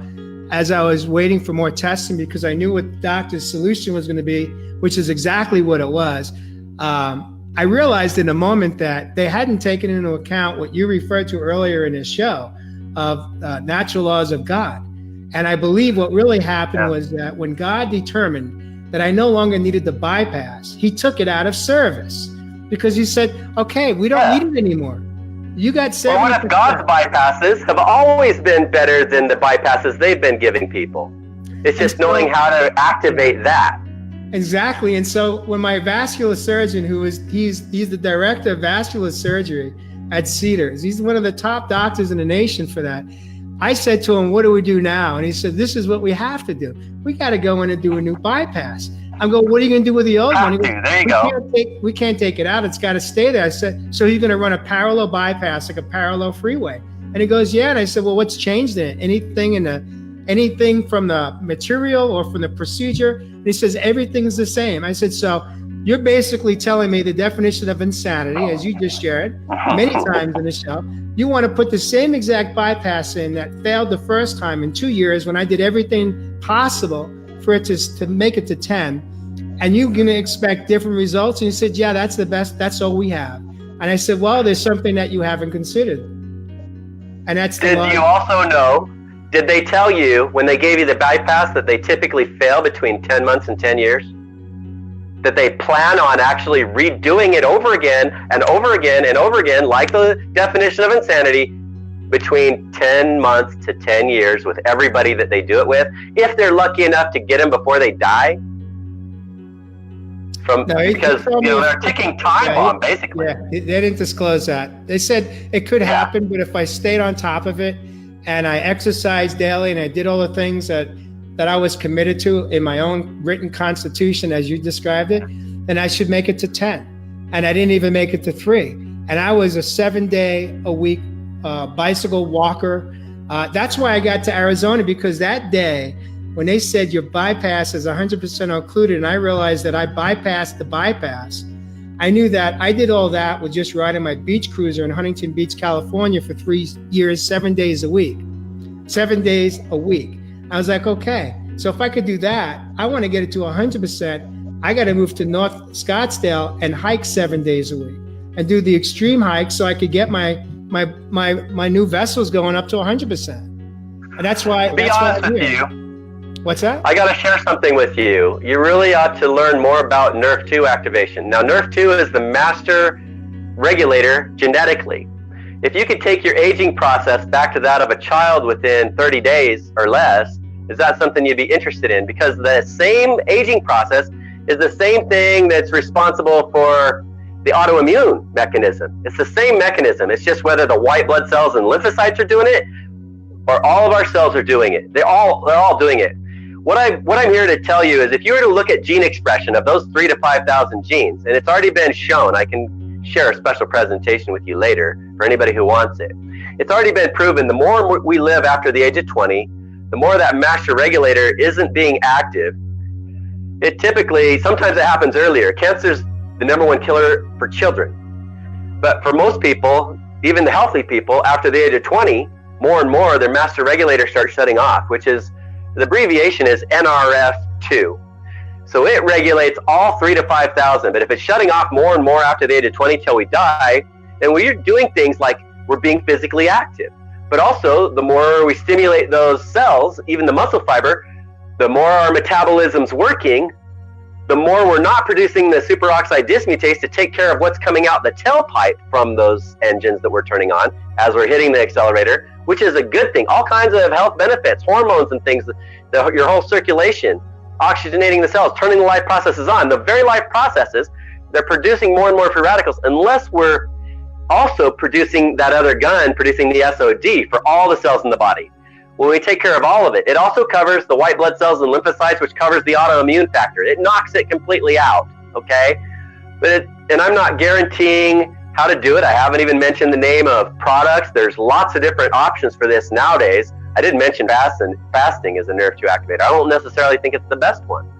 as I was waiting for more testing because I knew what the doctor's solution was going to be, which is exactly what it was. I realized in a moment that they hadn't taken into account what you referred to earlier in this show, of natural laws of God. And I believe what really happened was that when God determined that I no longer needed the bypass, he took it out of service because he said, okay, we don't need it anymore. You got 70%. Well, what if God's bypasses have always been better than the bypasses they've been giving people? It's just knowing how to activate that. Exactly. And so when my vascular surgeon, he's the director of vascular surgery at Cedars, he's one of the top doctors in the nation for that. I said to him, what do we do now? And he said, this is what we have to do. We got to go in and do a new bypass. I'm going, what are you going to do with the old one? He goes, there you go. We can't take it out. It's got to stay there. I said, so you're going to run a parallel bypass, like a parallel freeway? And he goes, yeah. And I said, well, what's changed in it? Anything from the material or from the procedure? And he says, everything's the same. I said, so you're basically telling me the definition of insanity, as you just shared many times in the show. You want to put the same exact bypass in that failed the first time in 2 years when I did everything possible for it to make it to 10. And you're going to expect different results. And he said, yeah, that's the best. That's all we have. And I said, well, there's something that you haven't considered. And that's the Did you also know, did they tell you when they gave you the bypass that they typically fail between 10 months and 10 years? That they plan on actually redoing it over again and over again and over again, like the definition of insanity, between 10 months to 10 years with everybody that they do it with, if they're lucky enough to get them before they die. Because they're ticking time bomb, basically. Yeah, they didn't disclose that. They said it could happen, but if I stayed on top of it and I exercised daily and I did all the things that I was committed to in my own written constitution, as you described it, then I should make it to 10. And I didn't even make it to 3. And I was a 7-day-a-week bicycle walker. That's why I got to Arizona, because that day, when they said your bypass is 100% occluded, and I realized that I bypassed the bypass, I knew that I did all that with just riding my beach cruiser in Huntington Beach, California for 3 years, 7 days a week. 7 days a week. I was like, okay, so if I could do that, I want to get it to 100%. I got to move to North Scottsdale and hike 7 days a week and do the extreme hike so I could get my new vessels going up to 100%. And that's why. To be honest with you, what's that? I got to share something with you. You really ought to learn more about NRF2 activation. Now, NRF2 is the master regulator genetically. If you could take your aging process back to that of a child within 30 days or less, is that something you'd be interested in? Because the same aging process is the same thing that's responsible for the autoimmune mechanism. It's the same mechanism. It's just whether the white blood cells and lymphocytes are doing it or all of our cells are doing it. They're all doing it. What I'm here to tell you is if you were to look at gene expression of those 3,000 to 5,000 genes, and it's already been shown, I can share a special presentation with you later for anybody who wants it. It's already been proven the more we live after the age of 20, the more that master regulator isn't being active. It typically, sometimes it happens earlier. Cancer's the #1 killer for children. But for most people, even the healthy people, after the age of 20, more and more their master regulator starts shutting off, which is, the abbreviation is NRF2. So it regulates all 3,000 to 5,000, but if it's shutting off more and more after the age of 20 till we die, then we're doing things like we're being physically active. But also, the more we stimulate those cells, even the muscle fiber, the more our metabolism's working, the more we're not producing the superoxide dismutase to take care of what's coming out the tailpipe from those engines that we're turning on as we're hitting the accelerator, which is a good thing. All kinds of health benefits, hormones and things, your whole circulation, oxygenating the cells, turning the life processes on. The very life processes, they're producing more and more free radicals unless we're also producing that other gun, producing the SOD for all the cells in the body. When we take care of all of it, it also covers the white blood cells and lymphocytes, which covers the autoimmune factor. It knocks it completely out, okay? And I'm not guaranteeing how to do it. I haven't even mentioned the name of products. There's lots of different options for this nowadays. I didn't mention fasting as a NRF2 activator. I don't necessarily think it's the best one.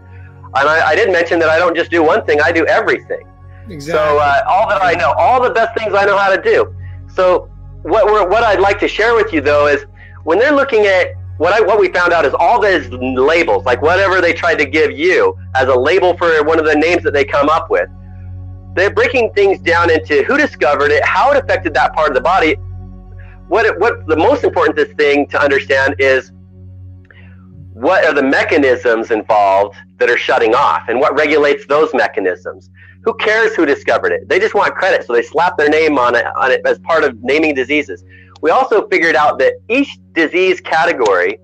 And I did mention that I don't just do one thing, I do everything. Exactly. So all that I know, all the best things I know how to do. So what I'd like to share with you, though, is when they're looking at what we found out is all those labels, like whatever they tried to give you as a label for one of the names that they come up with, they're breaking things down into who discovered it, how it affected that part of the body. what the most important thing to understand is what are the mechanisms involved that are shutting off, and what regulates those mechanisms. Who cares who discovered it? They just want credit, so they slap their name on it as part of naming diseases. We also figured out that each disease category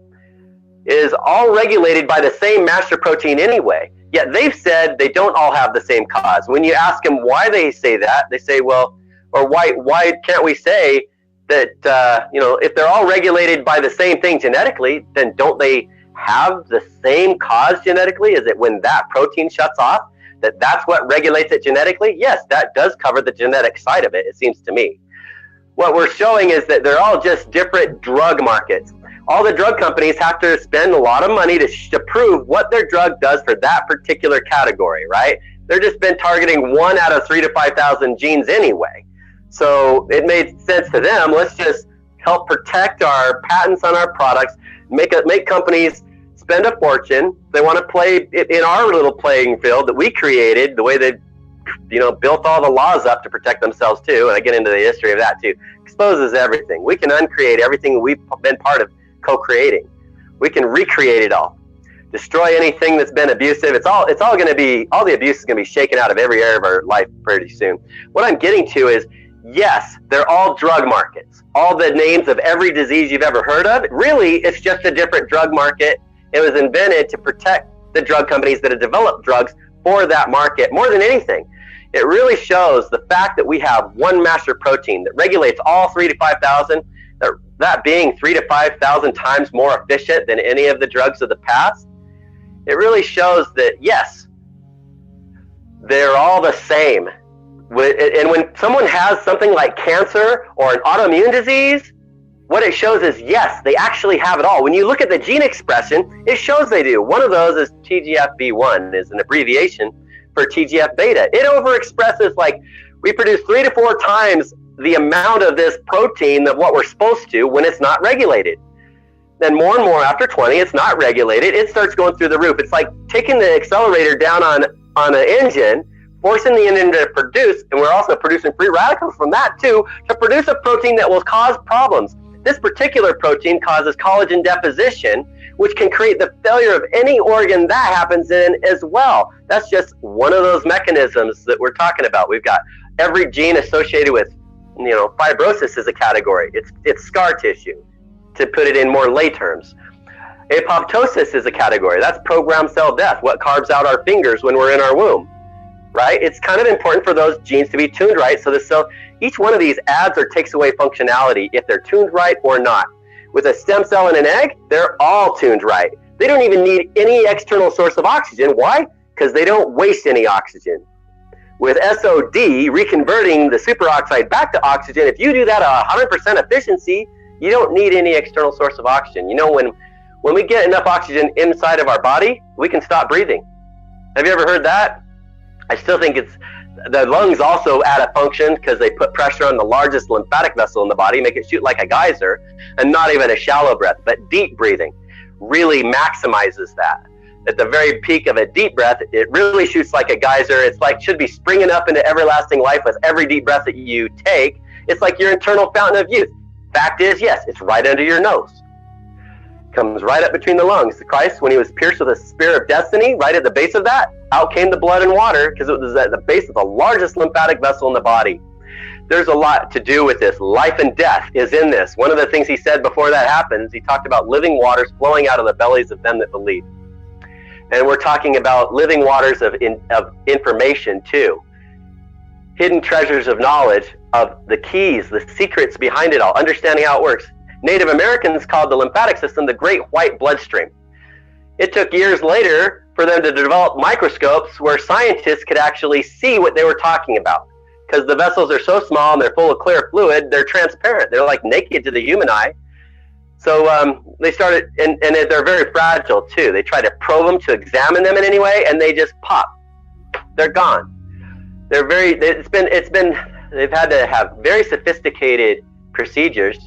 is all regulated by the same master protein anyway, yet they've said they don't all have the same cause. When you ask them why they say that, they say, well, or why can't we say that, if they're all regulated by the same thing genetically, then don't they have the same cause genetically? Is it when that protein shuts off, that's what regulates it genetically? Yes, that does cover the genetic side of it, it seems to me. What we're showing is that they're all just different drug markets. All the drug companies have to spend a lot of money to prove what their drug does for that particular category, right? They're just been targeting 1 out of 3,000 to 5,000 genes anyway. So it made sense to them. Let's just help protect our patents on our products, make companies spend a fortune. They want to play in our little playing field that we created, the way they built all the laws up to protect themselves too. And I get into the history of that too. Exposes everything. We can uncreate everything we've been part of co-creating. We can recreate it all. Destroy anything that's been abusive. It's all going to be, all the abuse is going to be shaken out of every area of our life pretty soon. What I'm getting to is, yes, they're all drug markets. All the names of every disease you've ever heard of, really, it's just a different drug market. It was invented to protect the drug companies that have developed drugs for that market. More than anything, it really shows the fact that we have one master protein that regulates all 3,000 to 5,000, that being 3,000 to 5,000 times more efficient than any of the drugs of the past. It really shows that, yes, they're all the same. And when someone has something like cancer or an autoimmune disease, what it shows is, yes, they actually have it all. When you look at the gene expression, it shows they do. One of those is TGF-B1, is an abbreviation for TGF-beta. It overexpresses, like, we produce 3 to 4 times the amount of this protein of what we're supposed to when it's not regulated. Then more and more after 20, it's not regulated. It starts going through the roof. It's like taking the accelerator down on an engine, forcing the engine to produce, and we're also producing free radicals from that too, to produce a protein that will cause problems. This particular protein causes collagen deposition, which can create the failure of any organ that happens in as well. That's just one of those mechanisms that we're talking about. We've got every gene associated with, fibrosis is a category. It's scar tissue, to put it in more lay terms. Apoptosis is a category. That's programmed cell death, what carves out our fingers when we're in our womb, right? It's kind of important for those genes to be tuned right, so the cell, each one of these adds or takes away functionality if they're tuned right or not. With a stem cell and an egg, they're all tuned right. They don't even need any external source of oxygen. Why? Because they don't waste any oxygen. With SOD, reconverting the superoxide back to oxygen, if you do that at 100% efficiency, you don't need any external source of oxygen. When we get enough oxygen inside of our body, we can stop breathing. Have you ever heard that? I still think the lungs also add a function because they put pressure on the largest lymphatic vessel in the body, make it shoot like a geyser, and not even a shallow breath, but deep breathing really maximizes that. At the very peak of a deep breath, it really shoots like a geyser. It's like should be springing up into everlasting life with every deep breath that you take. It's like your internal fountain of youth. Fact is, yes, it's right under your nose. Comes right up between the lungs. Christ, when he was pierced with a spear of destiny, right at the base of that, out came the blood and water because it was at the base of the largest lymphatic vessel in the body. There's a lot to do with this. Life and death is in this. One of the things he said before that happens, he talked about living waters flowing out of the bellies of them that believe. And we're talking about living waters of information too. Hidden treasures of knowledge, of the keys, the secrets behind it all, understanding how it works. Native Americans called the lymphatic system the Great White Bloodstream. It took years later for them to develop microscopes where scientists could actually see what they were talking about. Because the vessels are so small and they're full of clear fluid, they're transparent. They're like naked to the human eye. So they started, and they're very fragile too. They try to probe them to examine them in any way, and they just pop. They're gone. They've had to have very sophisticated procedures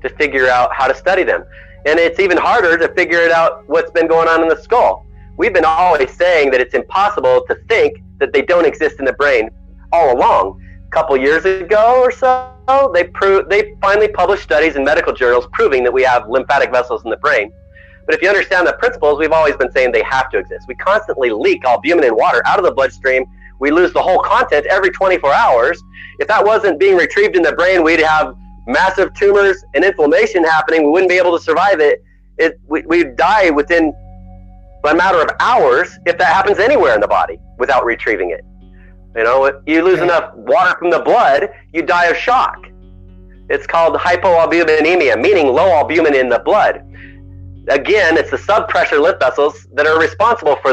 to figure out how to study them. And it's even harder to figure it out what's been going on in the skull. We've been always saying that it's impossible to think that they don't exist in the brain all along. A couple years ago or so, they finally published studies in medical journals proving that we have lymphatic vessels in the brain. But if you understand the principles, we've always been saying they have to exist. We constantly leak albumin in water out of the bloodstream. We lose the whole content every 24 hours. If that wasn't being retrieved in the brain, we'd have massive tumors and inflammation happening. We wouldn't be able to survive it. We'd die within a matter of hours if that happens anywhere in the body without retrieving it. You know, you lose enough water from the blood, you die of shock. It's called hypoalbuminemia, meaning low albumin in the blood. Again, it's the subpressure lymph vessels that are responsible for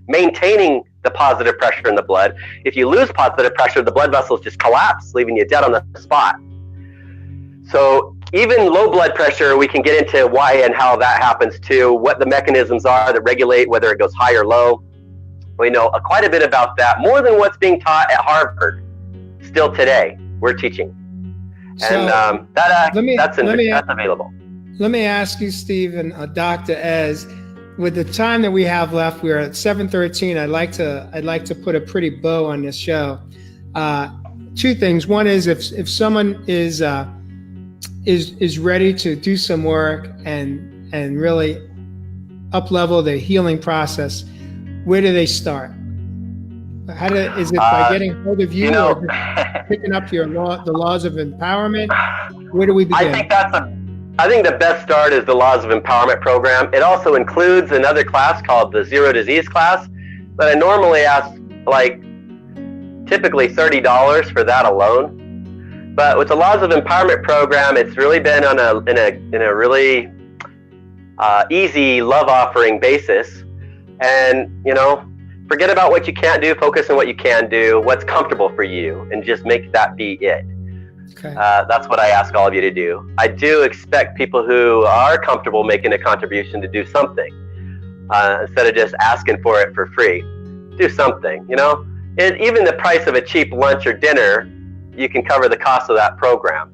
maintaining the positive pressure in the blood. If you lose positive pressure, the blood vessels just collapse, leaving you dead on the spot. So even low blood pressure, we can get into why and how that happens too, what the mechanisms are that regulate whether it goes high or low. We know quite a bit about that, more than what's being taught at Harvard still today. We're teaching. And that's available. Let me ask you, Steve, and Dr. Ez, with the time that we have left, we're at 7:13. I'd like to put a pretty bow on this show. Two things. One is if someone is ready to do some work and really up-level the healing process, where do they start? Is it by getting hold of you, or picking up the laws of empowerment? Where do we begin? I think the best start is the Laws of Empowerment program. It also includes another class called the Zero Disease class that I normally ask typically $30 for that alone. But with the Laws of Empowerment program, it's really been in a really easy love offering basis. And, forget about what you can't do, focus on what you can do, what's comfortable for you, and just make that be it. Okay. That's what I ask all of you to do. I do expect people who are comfortable making a contribution to do something, instead of just asking for it for free. Do something, even the price of a cheap lunch or dinner, you can cover the cost of that program.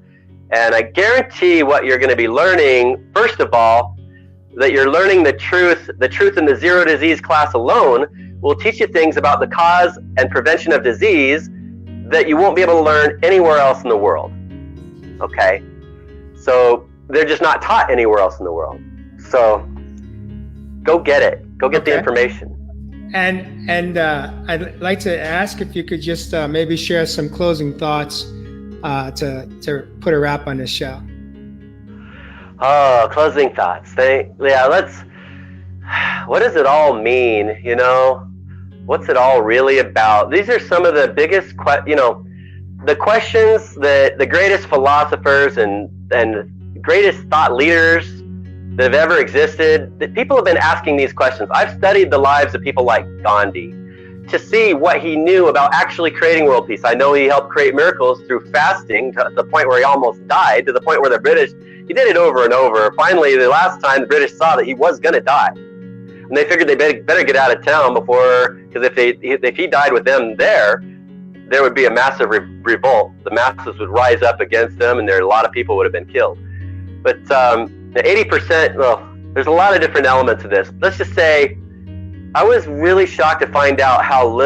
And I guarantee what you're going to be learning, first of all, that you're learning the truth in the Zero Disease class alone will teach you things about the cause and prevention of disease that you won't be able to learn anywhere else in the world. Okay? So they're just not taught anywhere else in the world. So go get it. Go get the information. And I'd like to ask if you could just maybe share some closing thoughts to put a wrap on this show. Oh, closing thoughts. What does it all mean? What's it all really about? These are some of the biggest, the questions that the greatest philosophers and greatest thought leaders that have ever existed, that people have been asking these questions. I've studied the lives of people like Gandhi to see what he knew about actually creating world peace. I know he helped create miracles through fasting to the point where he almost died, to the point where he did it over and over. Finally, the last time the British saw that he was going to die. And they figured they better get out of town because if he died with them there would be a massive revolt. The masses would rise up against them, and a lot of people would have been killed. But 80%, there's a lot of different elements of this. Let's just say I was really shocked to find out how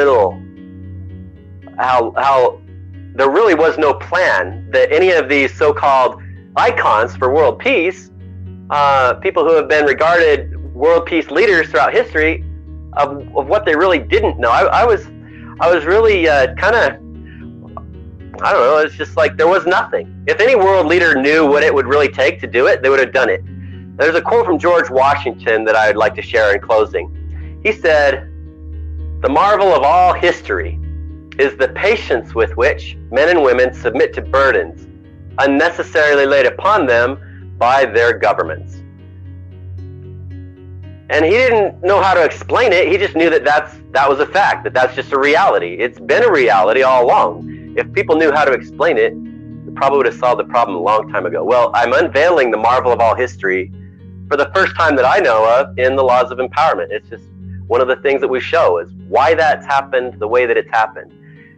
there really was no plan that any of these so-called icons for world peace, people who have been regarded world peace leaders throughout history, of what they really didn't know. I was really kind of, I don't know, it's just like there was nothing. If any world leader knew what it would really take to do it, they would have done it. There's a quote from George Washington that I'd like to share in closing. He said, "The marvel of all history is the patience with which men and women submit to burdens unnecessarily laid upon them by their governments." And he didn't know how to explain it. He just knew that was a fact, that's just a reality. It's been a reality all along. If people knew how to explain it, they probably would have solved the problem a long time ago. Well, I'm unveiling the marvel of all history for the first time that I know of in the Laws of Empowerment. It's just one of the things that we show is why that's happened the way that it's happened.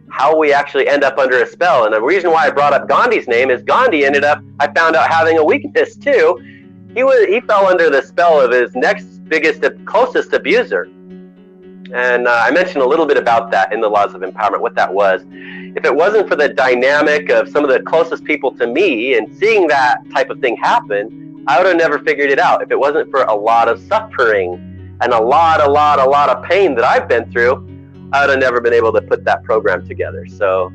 How we actually end up under a spell. And the reason why I brought up Gandhi's name is Gandhi ended up, I found out, having a weakness too. He fell under the spell of his next biggest, closest abuser. And I mentioned a little bit about that in the Laws of Empowerment, what that was. If it wasn't for the dynamic of some of the closest people to me and seeing that type of thing happen, I would have never figured it out. If it wasn't for a lot of suffering and a lot of pain that I've been through, I would have never been able to put that program together. So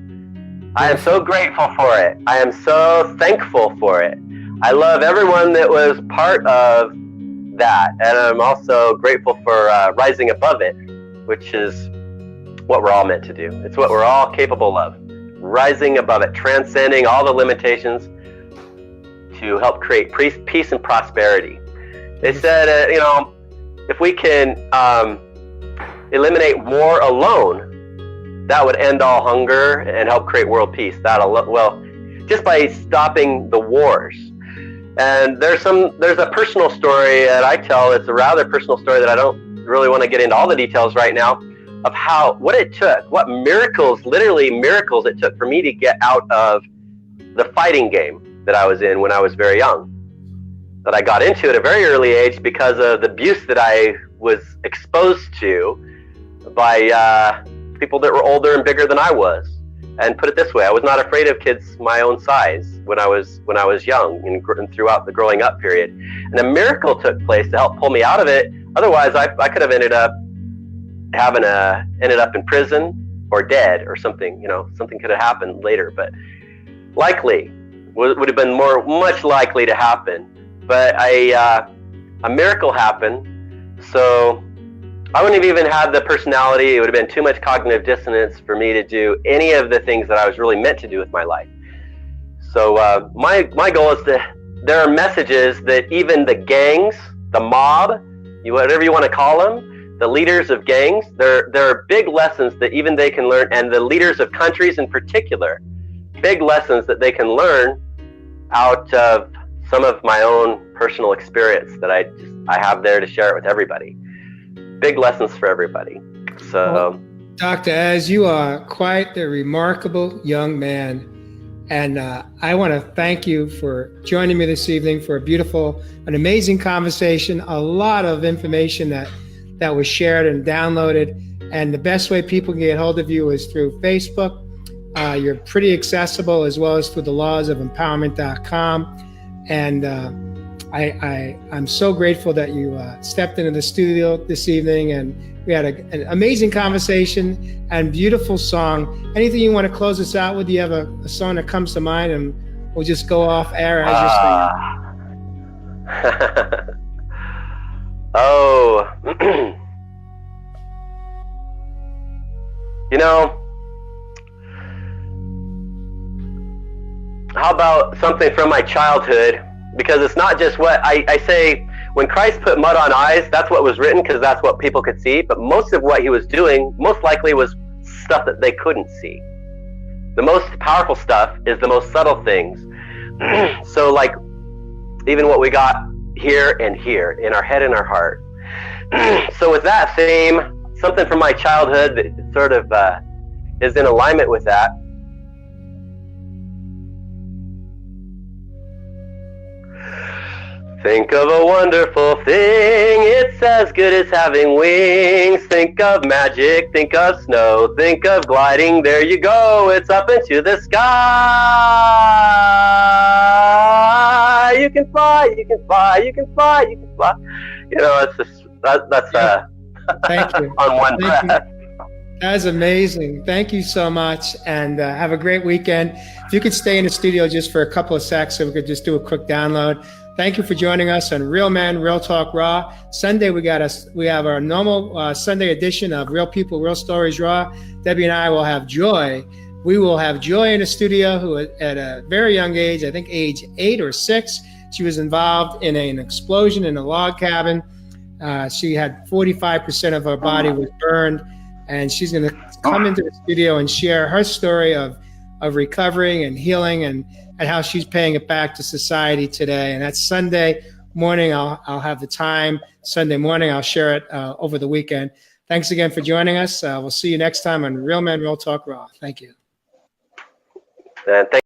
I am so grateful for it. I am so thankful for it. I love everyone that was part of that. And I'm also grateful for rising above it, which is what we're all meant to do. It's what we're all capable of. Rising above it, transcending all the limitations to help create peace and prosperity. They said, if we can eliminate war alone, that would end all hunger and help create world peace. Just by stopping the wars. And there's a personal story that I tell. It's a rather personal story that I don't really want to get into all the details right now, of what it took, what literally miracles it took for me to get out of the fighting game that I was in when I was very young. That I got into at a very early age because of the abuse that I was exposed to by people that were older and bigger than I was. And put it this way, I was not afraid of kids my own size when I was young and throughout the growing up period. And a miracle took place to help pull me out of it. Otherwise, I could have ended up in prison or dead or something. Something could have happened later, but likely would have been much likely to happen. But a miracle happened, so I wouldn't have even had the personality. It would have been too much cognitive dissonance for me to do any of the things that I was really meant to do with my life. So my goal is there are messages that even the gangs, the mob, whatever you want to call them, the leaders of gangs, there are big lessons that even they can learn, and the leaders of countries in particular, big lessons that they can learn out of some of my own personal experience that I have there to share it with everybody. Big lessons for everybody. So, well, Dr. Ez, you are quite a remarkable young man. And I want to thank you for joining me this evening for an amazing conversation, a lot of information that was shared and downloaded. And the best way people can get hold of you is through Facebook. You're pretty accessible, as well as through the lawsofempowerment.com. And I'm so grateful that you stepped into the studio this evening, and we had an amazing conversation and beautiful song. Anything you want to close us out with? Do you have a song that comes to mind, and we'll just go off air as you're singing? Oh, how about something from my childhood? Because it's not just what I say, when Christ put mud on eyes, that's what was written because that's what people could see. But most of what he was doing, most likely, was stuff that they couldn't see. The most powerful stuff is the most subtle things. So like even what we got here and here in our head and our heart. So with that theme, something from my childhood that sort of is in alignment with that. Think of a wonderful thing, it's as good as having wings. Think of magic, think of snow, think of gliding, there you go, it's up into the sky. You can fly, you can fly, you can fly, you can fly. It's just, that's Thank you. on one breath. That's amazing. Thank you so much, and have a great weekend. If you could stay in the studio just for a couple of seconds so we could just do a quick download. Thank you for joining us on Real Men, Real Talk Raw. Sunday, we have our normal Sunday edition of Real People, Real Stories Raw. Debbie and I will have Joy. We will have Joy in the studio, who at a very young age, I think age 8 or 6, she was involved in an explosion in a log cabin. She had 45% of her body was burned, and she's going to come into the studio and share her story of recovering and healing and how she's paying it back to society today. And that's Sunday morning. I'll have the time. Sunday morning, I'll share it over the weekend. Thanks again for joining us. We'll see you next time on Real Men, Real Talk Raw. Thank you. Thank